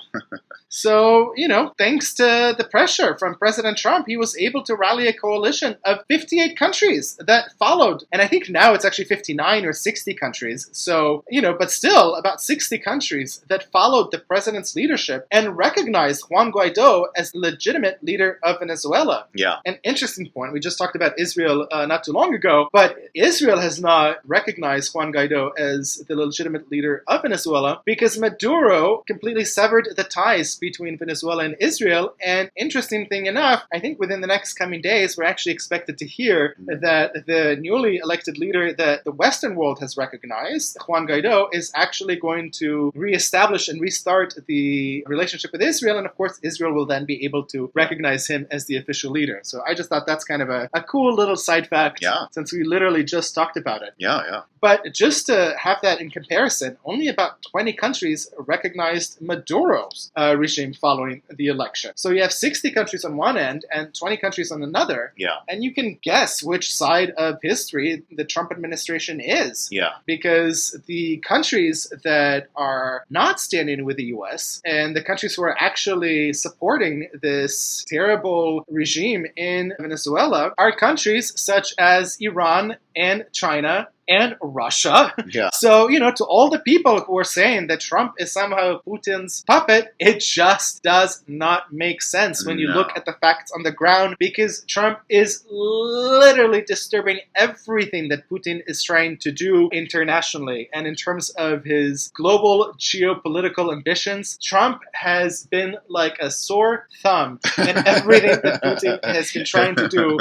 So, thanks to the pressure from President Trump, he was able to rally a coalition of 58 countries that followed. And I think now it's actually 59 or 60 countries. So, but still about 60 countries that followed the president's leadership and recognized Juan Guaido as the legitimate leader of Venezuela. Yeah. An interesting point. We just talked about Israel not too long ago, but Israel has not recognized Juan Guaido as the legitimate leader of Venezuela because Maduro completely severed the ties between Venezuela and Israel. And interesting thing enough, I think within the next coming days, we're actually expected to hear that the newly elected leader that the Western world has recognized, Juan Guaido, is actually going to reestablish and restart the relationship with Israel. And of course, Israel will then be able to recognize him as the official leader. So I just thought that's kind of a cool little side fact since we literally just talked about it. Yeah. But just to have that in comparison, only about 20 countries recognized Maduro's regime following the election. So you have 60 countries on one end and 20 countries on another. Yeah. And you can guess which side of history the Trump administration is. Yeah. Because the countries that are not standing with the U.S. and the countries who are actually supporting this terrible regime in Venezuela are countries such as Iran and China and Russia. Yeah. So, to all the people who are saying that Trump is somehow Putin's puppet, it just does not make sense when you look at the facts on the ground, because Trump is literally disturbing everything that Putin is trying to do internationally. And in terms of his global geopolitical ambitions, Trump has been like a sore thumb in everything that Putin has been trying to do.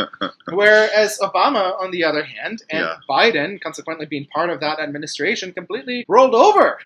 Whereas Obama, on the other hand, and Biden, consequently being part of that administration, completely rolled over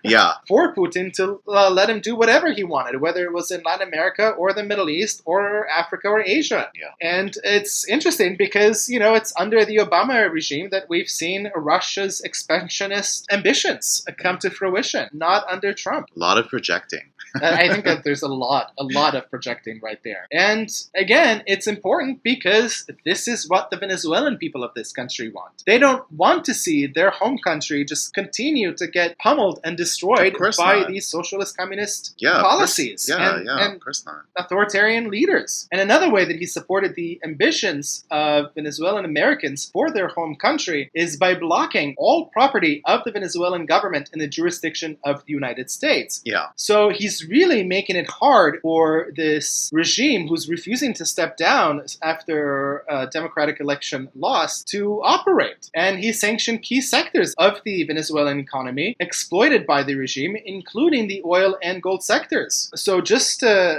for Putin to let him do whatever he wanted, whether it was in Latin America or the Middle East or Africa or Asia. And it's interesting because, it's under the Obama regime that we've seen Russia's expansionist ambitions come to fruition, not under Trump. A lot of projecting. I think that there's a lot of projecting right there. And again, it's important because this is what the Venezuelan people of this country want. They don't want to see their home country just continue to get pummeled and destroyed by these socialist communist policies and of course not. Authoritarian leaders. And another way that he supported the ambitions of Venezuelan Americans for their home country is by blocking all property of the Venezuelan government in the jurisdiction of the United States. So he's really making it hard for this regime who's refusing to step down after a democratic election loss to operate. And he sanctioned key sectors of the Venezuelan economy exploited by the regime, including the oil and gold sectors. So just to,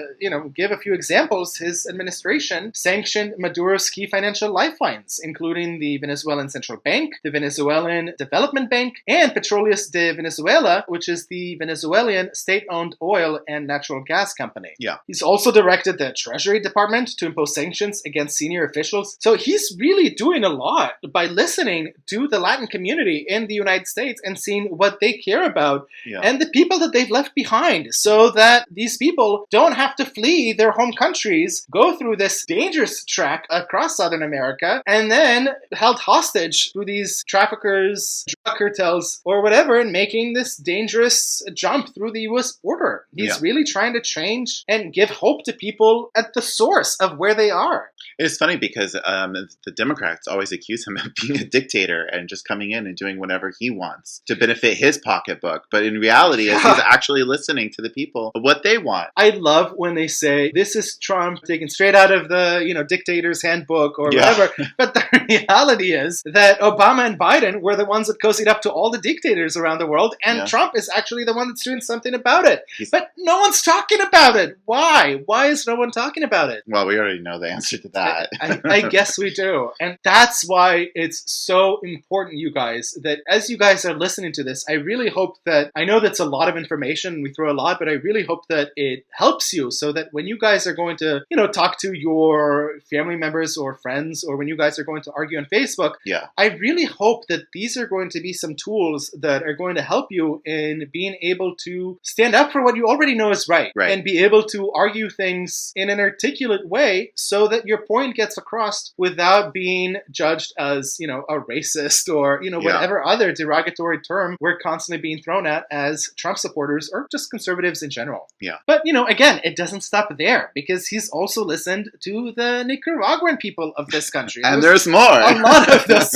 give a few examples, his administration sanctioned Maduro's key financial lifelines, including the Venezuelan Central Bank, the Venezuelan Development Bank, and Petroleos de Venezuela, which is the Venezuelan state-owned oil and natural gas company. He's also directed the Treasury Department to impose sanctions against senior officials. So he's really doing a lot by listening to the Latin community in the United States and seeing what they care about and the people that they've left behind, so that these people don't have to flee their home countries, go through this dangerous track across Southern America, and then held hostage through these traffickers, drug cartels, or whatever, and making this dangerous jump through the U.S. border. He's really trying to change and give hope to people at the source of where they are. It's funny because the Democrats always accuse him of being a dictator and just coming in and doing whatever he wants to benefit his pocketbook. But in reality, he's actually listening to the people, what they want. I love when they say, this is Trump taken straight out of the, dictator's handbook or whatever. But the reality is that Obama and Biden were the ones that cozied up to all the dictators around the world. And Trump is actually the one that's doing something about it. But no one's talking about it. Why? Why is no one talking about it? Well, we already know the answer to that. I guess we do. And that's why it's so important, you guys, that as you guys are listening to this, I really hope that, I know that's a lot of information, we throw a lot, but I really hope that it helps you so that when you guys are going to, talk to your family members or friends, or when you guys are going to argue on Facebook, I really hope that these are going to be some tools that are going to help you in being able to stand up for what you already know is right. And be able to argue things in an articulate way so that your point gets across without being judged as, a racist or, whatever other derogatory term we're constantly being thrown at as Trump supporters or just conservatives in general. But, again, it doesn't stop there, because he's also listened to the Nicaraguan people of this country. And there's more. A lot of this,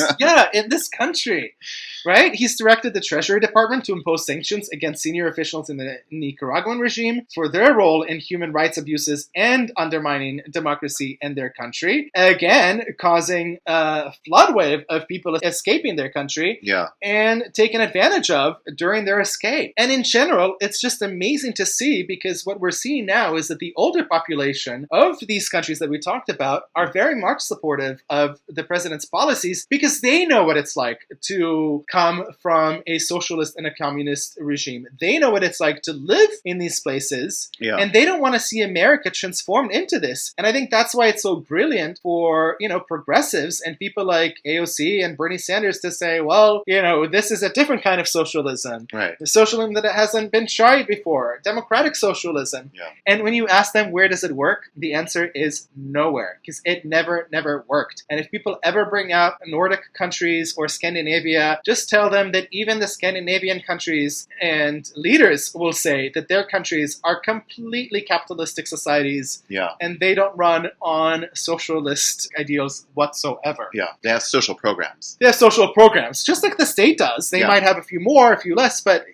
in this country. Right? He's directed the Treasury Department to impose sanctions against senior officials in the Nicaraguan regime for their role in human rights abuses and undermining democracy in their country. Again, causing a flood wave of people escaping their country and taken advantage of during their escape. And in general, it's just amazing to see, because what we're seeing now is that the older population of these countries that we talked about are very much supportive of the president's policies, because they know what it's like to come from a socialist and a communist regime. They know what it's like to live in these places, and they don't want to see America transformed into this. And I think that's why it's so brilliant for, progressives and people like AOC and Bernie Sanders to say, well, this is a different kind of socialism. The socialism that hasn't been tried before, democratic socialism. And when you ask them, where does it work? The answer is nowhere, because it never worked. And if people ever bring out Nordic countries or Scandinavia, just tell them that even the Scandinavian countries and leaders will say that their countries are completely capitalistic societies, and they don't run on socialist ideals whatsoever. They have social programs. They have social programs, just like the state does. They might have a few more, a few less, but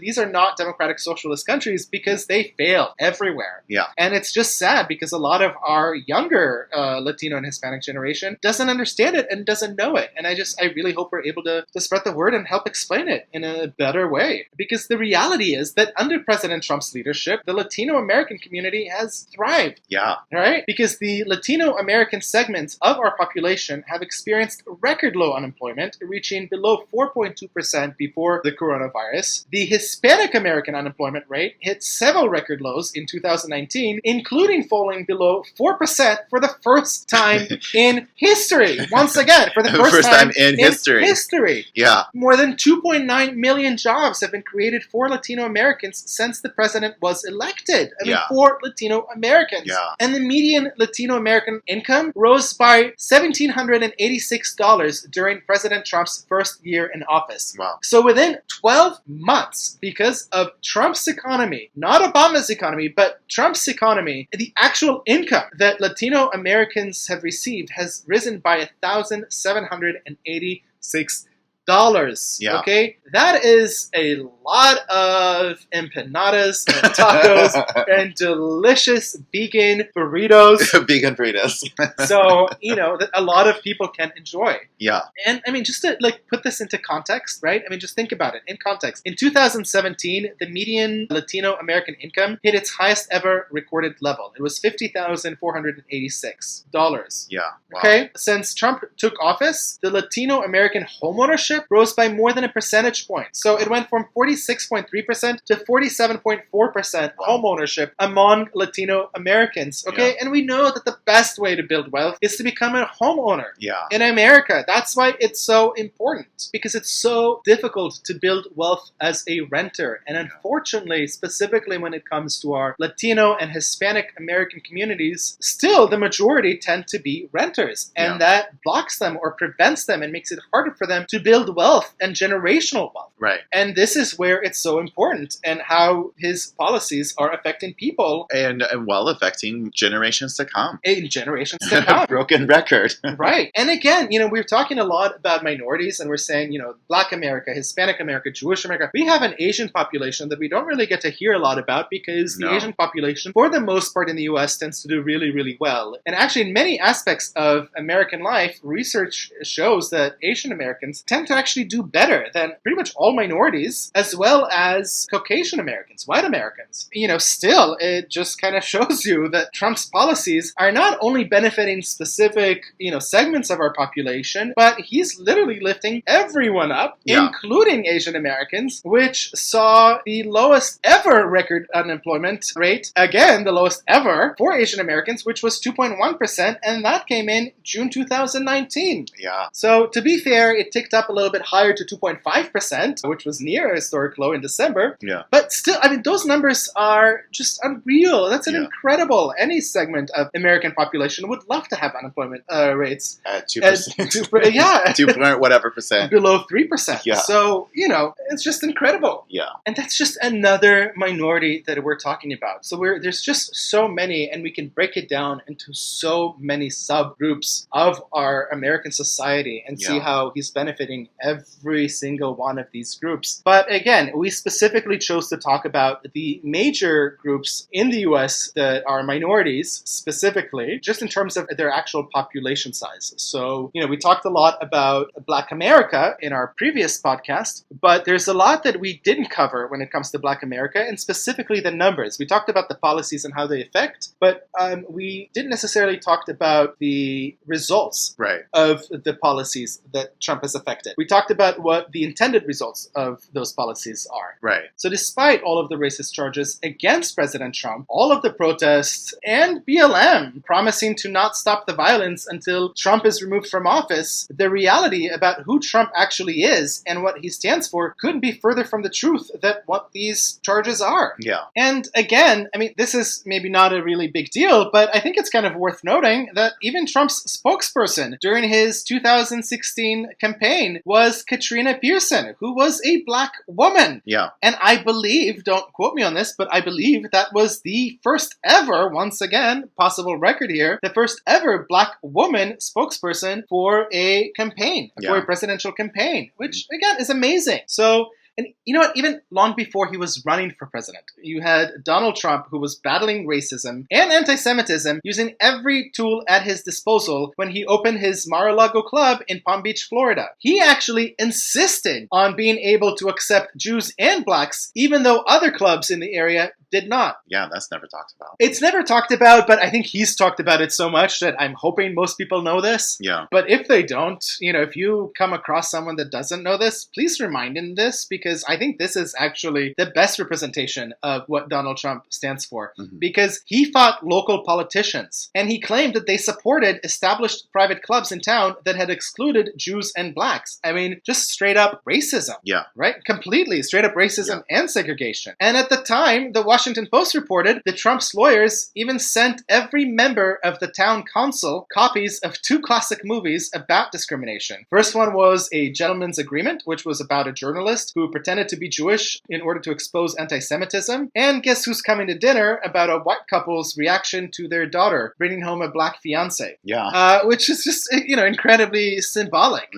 these are not democratic socialist countries because they fail everywhere. Yeah. And it's just sad because a lot of our younger Latino and Hispanic generation doesn't understand it and doesn't know it. And I really hope we're able to spread the word and help explain it in a better way. Because the reality is that under President Trump's leadership, the Latino American community has thrived. Yeah. Right? Because the Latino American segments of our population have experienced record low unemployment, reaching below 4.2% before the coronavirus. The Hispanic American unemployment rate hit several record lows in 2019, including falling below 4% for the first time in history. Once again, for the first time in history. Yeah. More than 2.9 million jobs have been created for Latino Americans since the president was elected. For Latino Americans. Yeah. And the median Latino American income rose by $1,786 during President Trump's first year in office. Wow. So within 12 months, because of Trump's economy, not Obama's economy, but Trump's economy, the actual income that Latino Americans have received has risen by $1,786. Yeah. Okay? That is a lot of empanadas and tacos and delicious vegan burritos. Vegan burritos. So, that a lot of people can enjoy. Yeah. And just to put this into context, right? just think about it in context. In 2017, the median Latino American income hit its highest ever recorded level. It was $50,486. Yeah. Wow. Okay? Since Trump took office, the Latino American homeownership rose by more than a percentage point. So it went from 46.3% to 47.4% homeownership among Latino Americans. Okay? Yeah. And we know that the best way to build wealth is to become a homeowner. Yeah. In America. That's why it's so important. Because it's so difficult to build wealth as a renter. And unfortunately, specifically when it comes to our Latino and Hispanic American communities, still the majority tend to be renters. And that blocks them or prevents them and makes it harder for them to build wealth and generational wealth. Right. And this is where it's so important and how his policies are affecting people. And affecting generations to come. In generations to come. Broken record. Right. And again, we're talking a lot about minorities and we're saying, Black America, Hispanic America, Jewish America. We have an Asian population that we don't really get to hear a lot about because the Asian population, for the most part in the U.S., tends to do really, really well. And actually, in many aspects of American life, research shows that Asian Americans tend to actually do better than pretty much all minorities, as well as Caucasian Americans, white Americans. Still, it just kind of shows you that Trump's policies are not only benefiting specific, segments of our population, but he's literally lifting everyone up, including Asian Americans, which saw the lowest ever record unemployment rate, again, the lowest ever for Asian Americans, which was 2.1%, and that came in June 2019. Yeah. So to be fair, it ticked up a little bit higher to 2.5%, which was near a historic low in December. Yeah. But still, those numbers are just unreal. That's an incredible. Any segment of American population would love to have unemployment rates at 2%. Yeah. 2 point whatever percent. Below 3%. Yeah. So, it's just incredible. Yeah. And that's just another minority that we're talking about. So there's just so many, and we can break it down into so many subgroups of our American society and see how he's benefiting every single one of these groups. But again, we specifically chose to talk about the major groups in the U.S. that are minorities, specifically, just in terms of their actual population size. So, we talked a lot about Black America in our previous podcast, but there's a lot that we didn't cover when it comes to Black America, and specifically the numbers. We talked about the policies and how they affect, but we didn't necessarily talk about the results of the policies that Trump has affected. We talked about what the intended results of those policies are. Right. So despite all of the racist charges against President Trump, all of the protests, and BLM promising to not stop the violence until Trump is removed from office, the reality about who Trump actually is and what he stands for couldn't be further from the truth than what these charges are. Yeah. And again, this is maybe not a really big deal, but I think it's kind of worth noting that even Trump's spokesperson during his 2016 campaign was was Katrina Pearson, who was a black woman. Yeah. And I believe, don't quote me on this, but I believe that was the first ever, once again, possible record here, the first ever black woman spokesperson for a campaign, for a presidential campaign, which again is amazing. So, and you know what? Even long before he was running for president, you had Donald Trump, who was battling racism and anti-Semitism, using every tool at his disposal when he opened his Mar-a-Lago club in Palm Beach, Florida. He actually insisted on being able to accept Jews and blacks, even though other clubs in the area did not. Yeah, that's never talked about. It's never talked about, but I think he's talked about it so much that I'm hoping most people know this. Yeah. But if they don't, you know, if you come across someone that doesn't know this, please remind him this, because I think this is actually the best representation of what Donald Trump stands for. Because he fought local politicians, and he claimed that they supported established private clubs in town that had excluded Jews and blacks. I mean, just straight up racism. Yeah. Right? Completely straight up racism and segregation. And at the time, the Washington Post reported that Trump's lawyers even sent every member of the town council copies of 2 classic movies about discrimination. First one was A Gentleman's Agreement, which was about a journalist who pretended to be Jewish in order to expose anti-Semitism. And Guess Who's Coming to Dinner, about a white couple's reaction to their daughter bringing home a black fiance. Yeah. Which is just, you know, incredibly symbolic.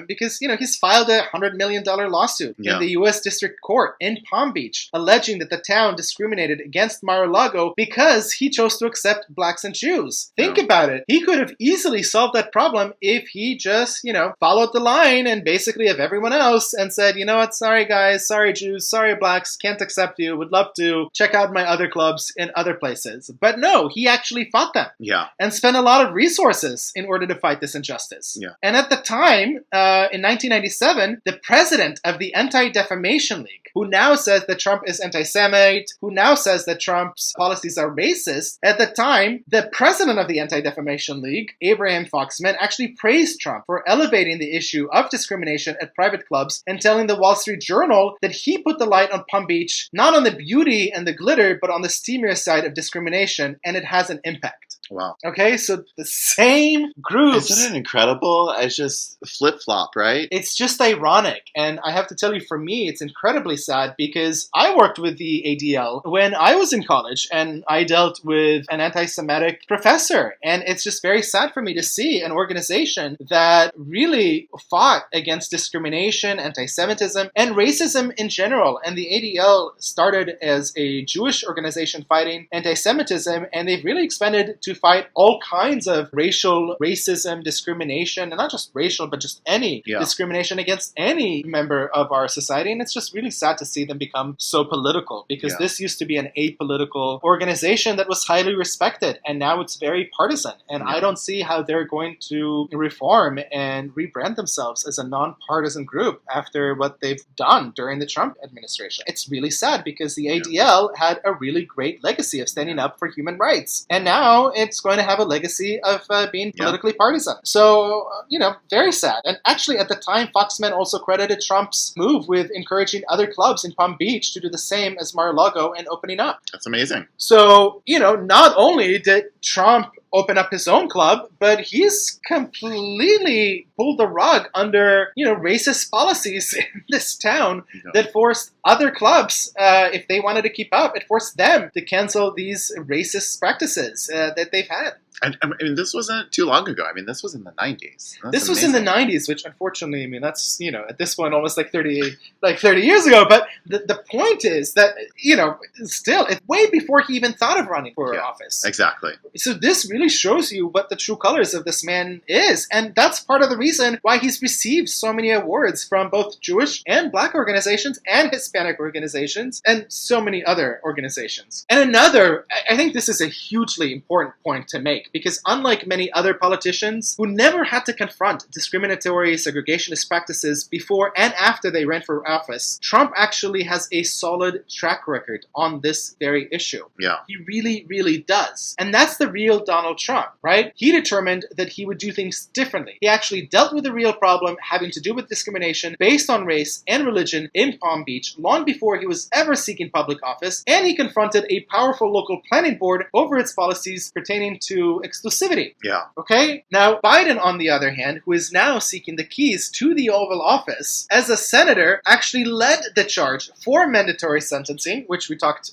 Because, you know, he's filed a $100 million lawsuit in the U.S. District Court in Palm Beach, alleging that the town discriminated against Mar-a-Lago because he chose to accept blacks and Jews. Think about it. He could have easily solved that problem if he just, you know, followed the line and basically of everyone else and said, you know what, sorry guys, sorry Jews, sorry blacks, can't accept you, would love to check out my other clubs in other places. But no, he actually fought them. Yeah. And spent a lot of resources in order to fight this injustice. Yeah. And at the time, in 1997, the president of the Anti-Defamation League, who now says that Trump is anti-Semite, who now says that Trump's policies are racist, at the time, the president of the Anti-Defamation League, Abraham Foxman, actually praised Trump for elevating the issue of discrimination at private clubs and telling the Wall Street Journal that he put the light on Palm Beach, not on the beauty and the glitter, but on the steamier side of discrimination, and it has an impact. Wow. Okay, so the same groups. Isn't it incredible? It's just flip-flop, right? It's just ironic. And I have to tell you, for me, it's incredibly sad because I worked with the ADL when I was in college and I dealt with an anti-Semitic professor. And it's just very sad for me to see an organization that really fought against discrimination, anti-Semitism, and racism in general. And the ADL started as a Jewish organization fighting anti-Semitism, and they've really expanded to fight all kinds of racial racism, discrimination, and not just racial, but just any discrimination against any member of our society. And it's just really sad to see them become so political, because this used to be an apolitical organization that was highly respected, and now it's very partisan. And I don't see how they're going to reform and rebrand themselves as a nonpartisan group after what they've done during the Trump administration. It's really sad because the ADL had a really great legacy of standing up for human rights. And now it's going to have a legacy of being politically partisan. So, you know, very sad. And actually, at the time, Foxman also credited Trump's move with encouraging other clubs in Palm Beach to do the same as Mar-a-Lago and opening up. That's amazing. So, you know, not only did Trump open up his own club, but he's completely pulled the rug under, you know, racist policies in this town that forced other clubs, if they wanted to keep up, it forced them to cancel these racist practices that they've had. I mean, this wasn't too long ago. I mean, this was in the 90s. This was in the 90s, which unfortunately, I mean, that's, you know, at this point, almost like 30 years ago. But the point is that, you know, still, it's way before he even thought of running for office. Exactly. So this really shows you what the true colors of this man is. And that's part of the reason why he's received so many awards from both Jewish and Black organizations and Hispanic organizations and so many other organizations. And another, I think this is a hugely important point to make, because unlike many other politicians who never had to confront discriminatory segregationist practices before and after they ran for office, Trump actually has a solid track record on this very issue. Yeah. He really, really does. And that's the real Donald Trump, right? He determined that he would do things differently. He actually dealt with the real problem having to do with discrimination based on race and religion in Palm Beach long before he was ever seeking public office, and he confronted a powerful local planning board over its policies pertaining to through exclusivity. Yeah. Okay? Now, Biden, on the other hand, who is now seeking the keys to the Oval Office, as a senator, actually led the charge for mandatory sentencing, which we talked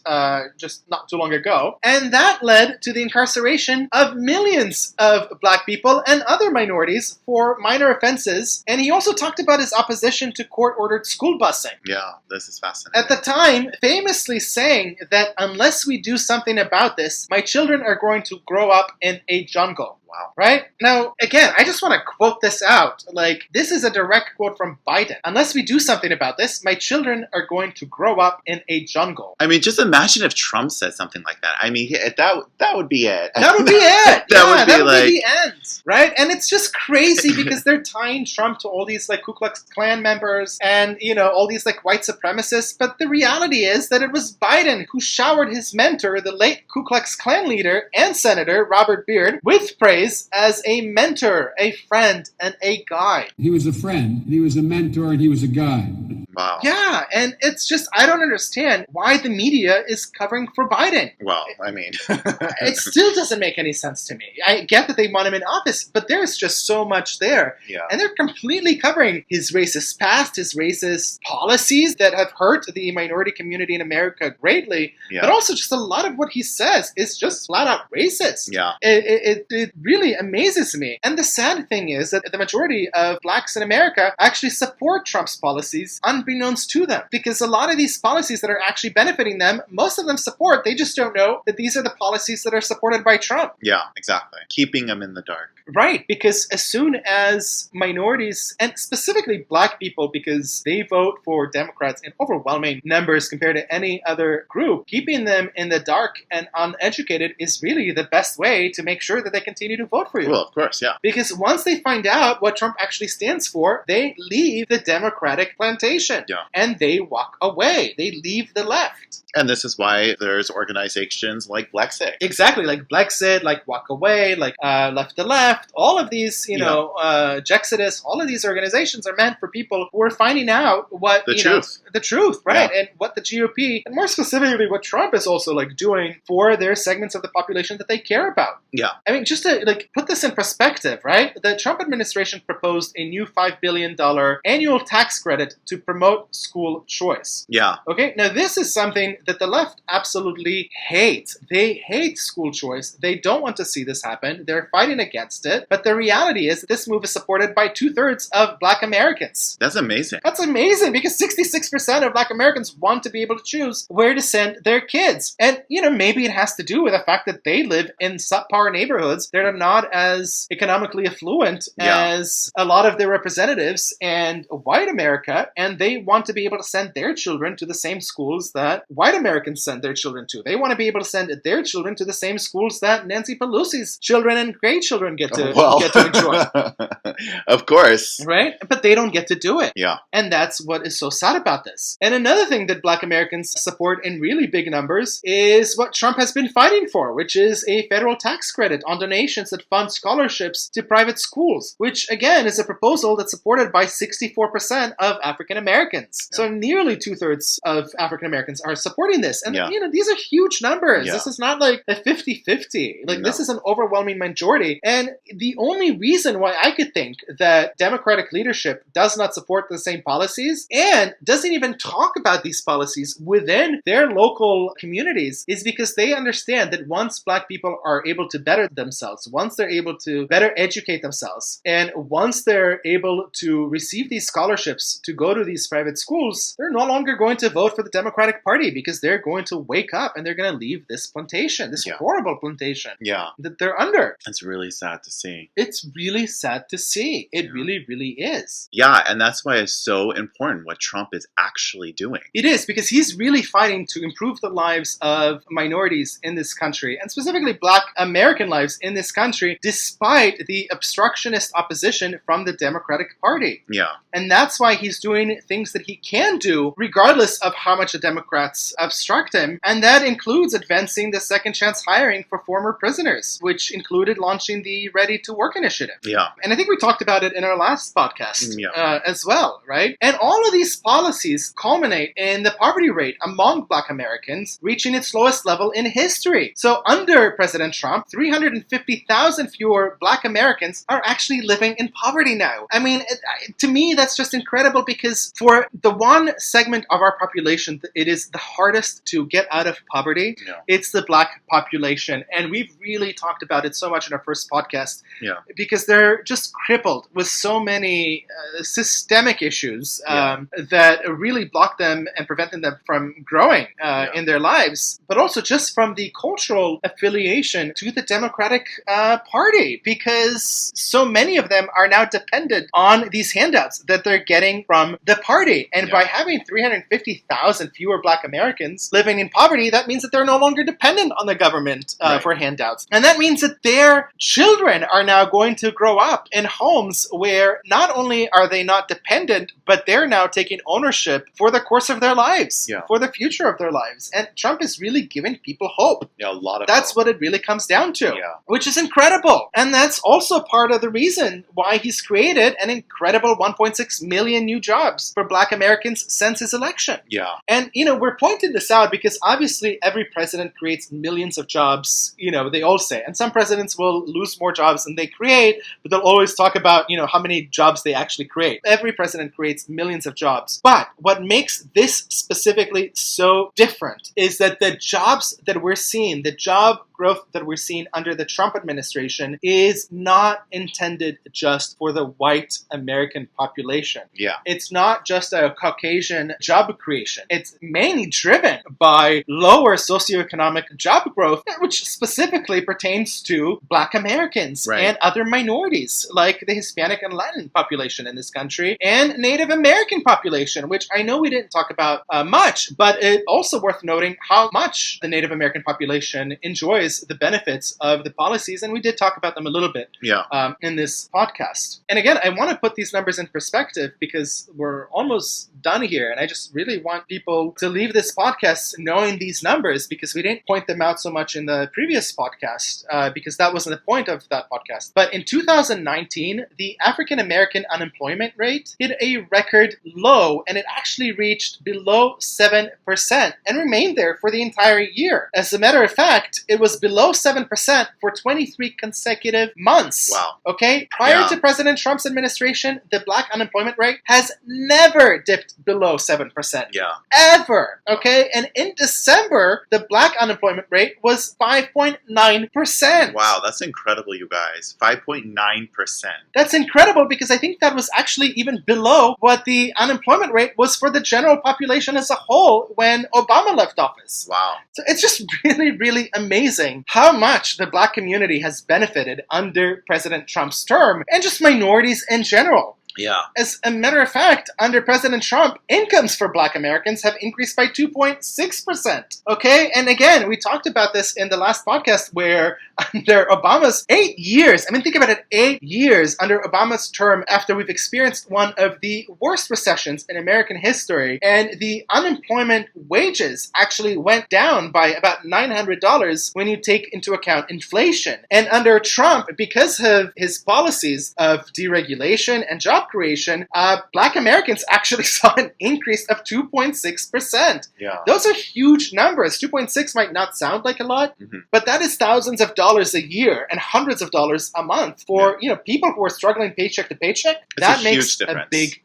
just not too long ago, and that led to the incarceration of millions of black people and other minorities for minor offenses. And he also talked about his opposition to court-ordered school busing. Yeah, this is fascinating. At the time, famously saying that unless we do something about this, my children are going to grow up in a jungle. Wow. Right? Now, again, I just want to quote this out. Like, this is a direct quote from Biden. Unless we do something about this, my children are going to grow up in a jungle. I mean, just imagine if Trump said something like that. I mean, that would be it. That would be it. That would be the end. Right? And it's just crazy because they're tying Trump to all these, like, Ku Klux Klan members and, you know, all these, like, white supremacists. But the reality is that it was Biden who showered his mentor, the late Ku Klux Klan leader and senator, Robert Beard, with praise as a mentor, a friend, and a guide. He was a friend, he was a mentor, and he was a guide. Wow. Yeah, and it's just, I don't understand why the media is covering for Biden. Well, I mean... It still doesn't make any sense to me. I get that they want him in office, but there's just so much there. Yeah. And they're completely covering his racist past, his racist policies that have hurt the minority community in America greatly, but also just a lot of what he says is just flat out racist. Yeah. It really amazes me. And the sad thing is that the majority of blacks in America actually support Trump's policies unbeknownst to them. Because a lot of these policies that are actually benefiting them, most of them support. They just don't know that these are the policies that are supported by Trump. Yeah, exactly. Keeping them in the dark. Right, because as soon as minorities, and specifically black people, because they vote for Democrats in overwhelming numbers compared to any other group, keeping them in the dark and uneducated is really the best way to make sure that they continue to vote for you. Well, of course, yeah. Because once they find out what Trump actually stands for, they leave the Democratic plantation. Yeah. And they walk away. They leave the left. And this is why there's organizations like Blexit. Exactly, like Blexit, like Walkaway, like Left to Left. All of these, Jexodus, all of these organizations are meant for people who are finding out what the truth, right? Yeah. And what the GOP, and more specifically, what Trump is also like doing for their segments of the population that they care about. Yeah. I mean, just to like put this in perspective, right? The Trump administration proposed a new $5 billion annual tax credit to promote school choice. Yeah. Okay, now this is something that the left absolutely hates. They hate school choice. They don't want to see this happen. They're fighting against it. But the reality is that this move is supported by 2/3 of black Americans. That's amazing. That's amazing because 66% of black Americans want to be able to choose where to send their kids. And, maybe it has to do with the fact that they live in subpar neighborhoods that are not as economically affluent as a lot of their representatives and white America. And they want to be able to send their children to the same schools that white Americans send their children to. They want to be able to send their children to the same schools that Nancy Pelosi's children and grandchildren get to enjoy. Of course. Right? But they don't get to do it. Yeah. And that's what is so sad about this. And another thing that black Americans support in really big numbers is what Trump has been fighting for, which is a federal tax credit on donations that fund scholarships to private schools, which again is a proposal that's supported by 64% of African Americans. Yeah. So nearly 2/3 of African Americans are supporting this. And these are huge numbers. Yeah. This is not like a 50-50. This is an overwhelming majority. And the only reason why I could think that Democratic leadership does not support the same policies and doesn't even talk about these policies within their local communities is because they understand that once black people are able to better themselves, once they're able to better educate themselves, and once they're able to receive these scholarships to go to these private schools, they're no longer going to vote for the Democratic Party because they're going to wake up and they're going to leave this plantation, this horrible plantation that they're under. It's really sad to see. It's really sad to see. It really, really is. Yeah, and that's why it's so important what Trump is actually doing. It is, because he's really fighting to improve the lives of minorities in this country, and specifically black American lives in this country, despite the obstructionist opposition from the Democratic Party. Yeah. And that's why he's doing things that he can do, regardless of how much the Democrats obstruct him. And that includes advancing the second chance hiring for former prisoners, which included launching the Ready to Work initiative. Yeah. And I think we talked about it in our last podcast as well, right? And all of these policies culminate in the poverty rate among Black Americans reaching its lowest level in history. So under President Trump, 350,000 fewer Black Americans are actually living in poverty now. I mean, to me, that's just incredible because for the one segment of our population, it is the hardest to get out of poverty. Yeah. It's the Black population. And we've really talked about it so much in our first podcast because they're just crippled with so many systemic issues that really block them and preventing them from growing in their lives, but also just from the cultural affiliation to the Democratic Party, because so many of them are now dependent on these handouts that they're getting from the party. And by having 350,000 fewer Black Americans living in poverty, that means that they're no longer dependent on the government for handouts. And that means that their children are now going to grow up in homes where not only are they not dependent, but they're now taking ownership for the course of their lives, for the future of their lives. And Trump is really giving people hope. Yeah, a lot of That's hope. what it really comes down to, which is incredible. And that's also part of the reason why he's created an incredible 1.6 million new jobs for Black Americans since his election. Yeah. And, we're pointing this out because obviously every president creates millions of jobs, they all say. And some presidents will lose more jobs than they create, but they'll always talk about, how many jobs they actually create. Every president creates millions of jobs. But what makes this specifically so different is that the jobs that we're seeing, the job growth that we're seeing under the Trump administration is not intended just for the white American population. Yeah. It's not just a Caucasian job creation. It's mainly driven by lower socioeconomic job growth, which specifically pertains to Black Americans and other minorities like the Hispanic and Latin population in this country and Native American population, which I know we didn't talk about much, but it's also worth noting how much the Native American population enjoys the benefits of the policies, and we did talk about them a little bit in this podcast. And again, I want to put these numbers in perspective because we're almost done here, and I just really want people to leave this podcast knowing these numbers because we didn't point them out so much in the previous podcast because that wasn't the point of that podcast. But in 2019, the African American unemployment rate hit a record low, and it actually reached below 7% and remained there for the entire year. As a matter of fact, it was below 7% for 23 consecutive months. Wow. Okay? Prior to President Trump's administration, the Black unemployment rate has never dipped below 7%. Yeah. Ever. Okay? And in December, the Black unemployment rate was 5.9%. Wow, that's incredible, you guys. 5.9%. That's incredible because I think that was actually even below what the unemployment rate was for the general population as a whole when Obama left office. Wow. So it's just really, really amazing how much the Black community has benefited under President Trump's term and just minorities in general. Yeah. As a matter of fact, under President Trump, incomes for Black Americans have increased by 2.6%. Okay? And again, we talked about this in the last podcast where under Obama's 8 years, think about it, 8 years under Obama's term after we've experienced one of the worst recessions in American history, and the unemployment wages actually went down by about $900 when you take into account inflation. And under Trump, because of his policies of deregulation and job creation, Black Americans actually saw an increase of 2.6%. Yeah. Those are huge numbers. 2.6 might not sound like a lot, but that is thousands of dollars a year and hundreds of dollars a month for people who are struggling paycheck to paycheck. That makes a big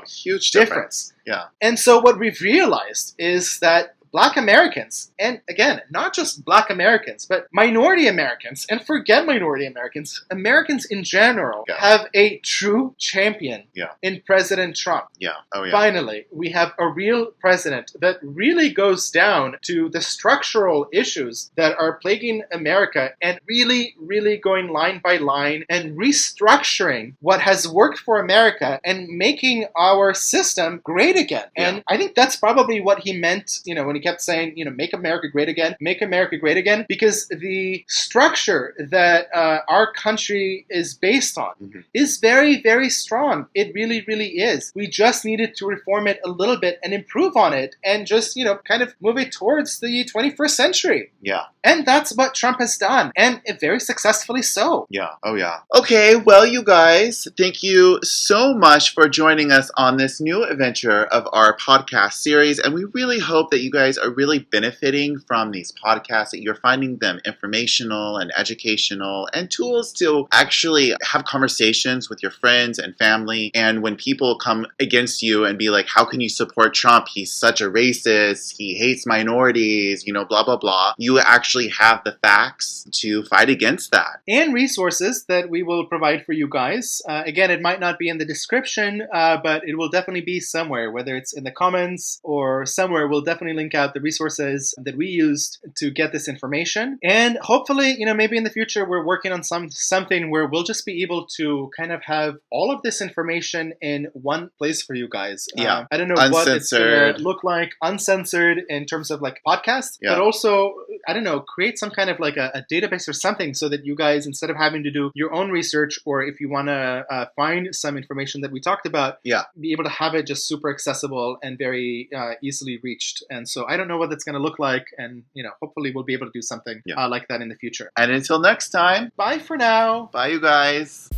huge difference. Yeah. And so what we've realized is that Black Americans, and again, not just Black Americans, but minority Americans, and forget minority Americans, Americans in general have a true champion in President Trump. Yeah. Oh, yeah. Finally, we have a real president that really goes down to the structural issues that are plaguing America and really, really going line by line and restructuring what has worked for America and making our system great again. Yeah. And I think that's probably what he meant, when he kept saying, make America great again, make America great again, because the structure that our country is based on is very, very strong. It really, really is. We just needed to reform it a little bit and improve on it and just, kind of move it towards the 21st century. Yeah. And that's what Trump has done, and very successfully so. Yeah. Oh, yeah. Okay, well, you guys, thank you so much for joining us on this new adventure of our podcast series. And we really hope that you guys are really benefiting from these podcasts, that you're finding them informational and educational and tools to actually have conversations with your friends and family. And when people come against you and be like, how can you support Trump? He's such a racist. He hates minorities, blah, blah, blah. You actually have the facts to fight against that. And resources that we will provide for you guys. Again, it might not be in the description, but it will definitely be somewhere, whether it's in the comments or somewhere. We'll definitely link out the resources that we used to get this information. And hopefully, maybe in the future, we're working on something where we'll just be able to kind of have all of this information in one place for you guys. Yeah. I don't know what it's going to look like, uncensored in terms of like podcasts, but also, I don't know, create some kind of like a database or something so that you guys, instead of having to do your own research, or if you want to find some information that we talked about, be able to have it just super accessible and very easily reached. And so I don't know what that's going to look like. And, hopefully we'll be able to do something like that in the future. And until next time. Bye for now. Bye, you guys.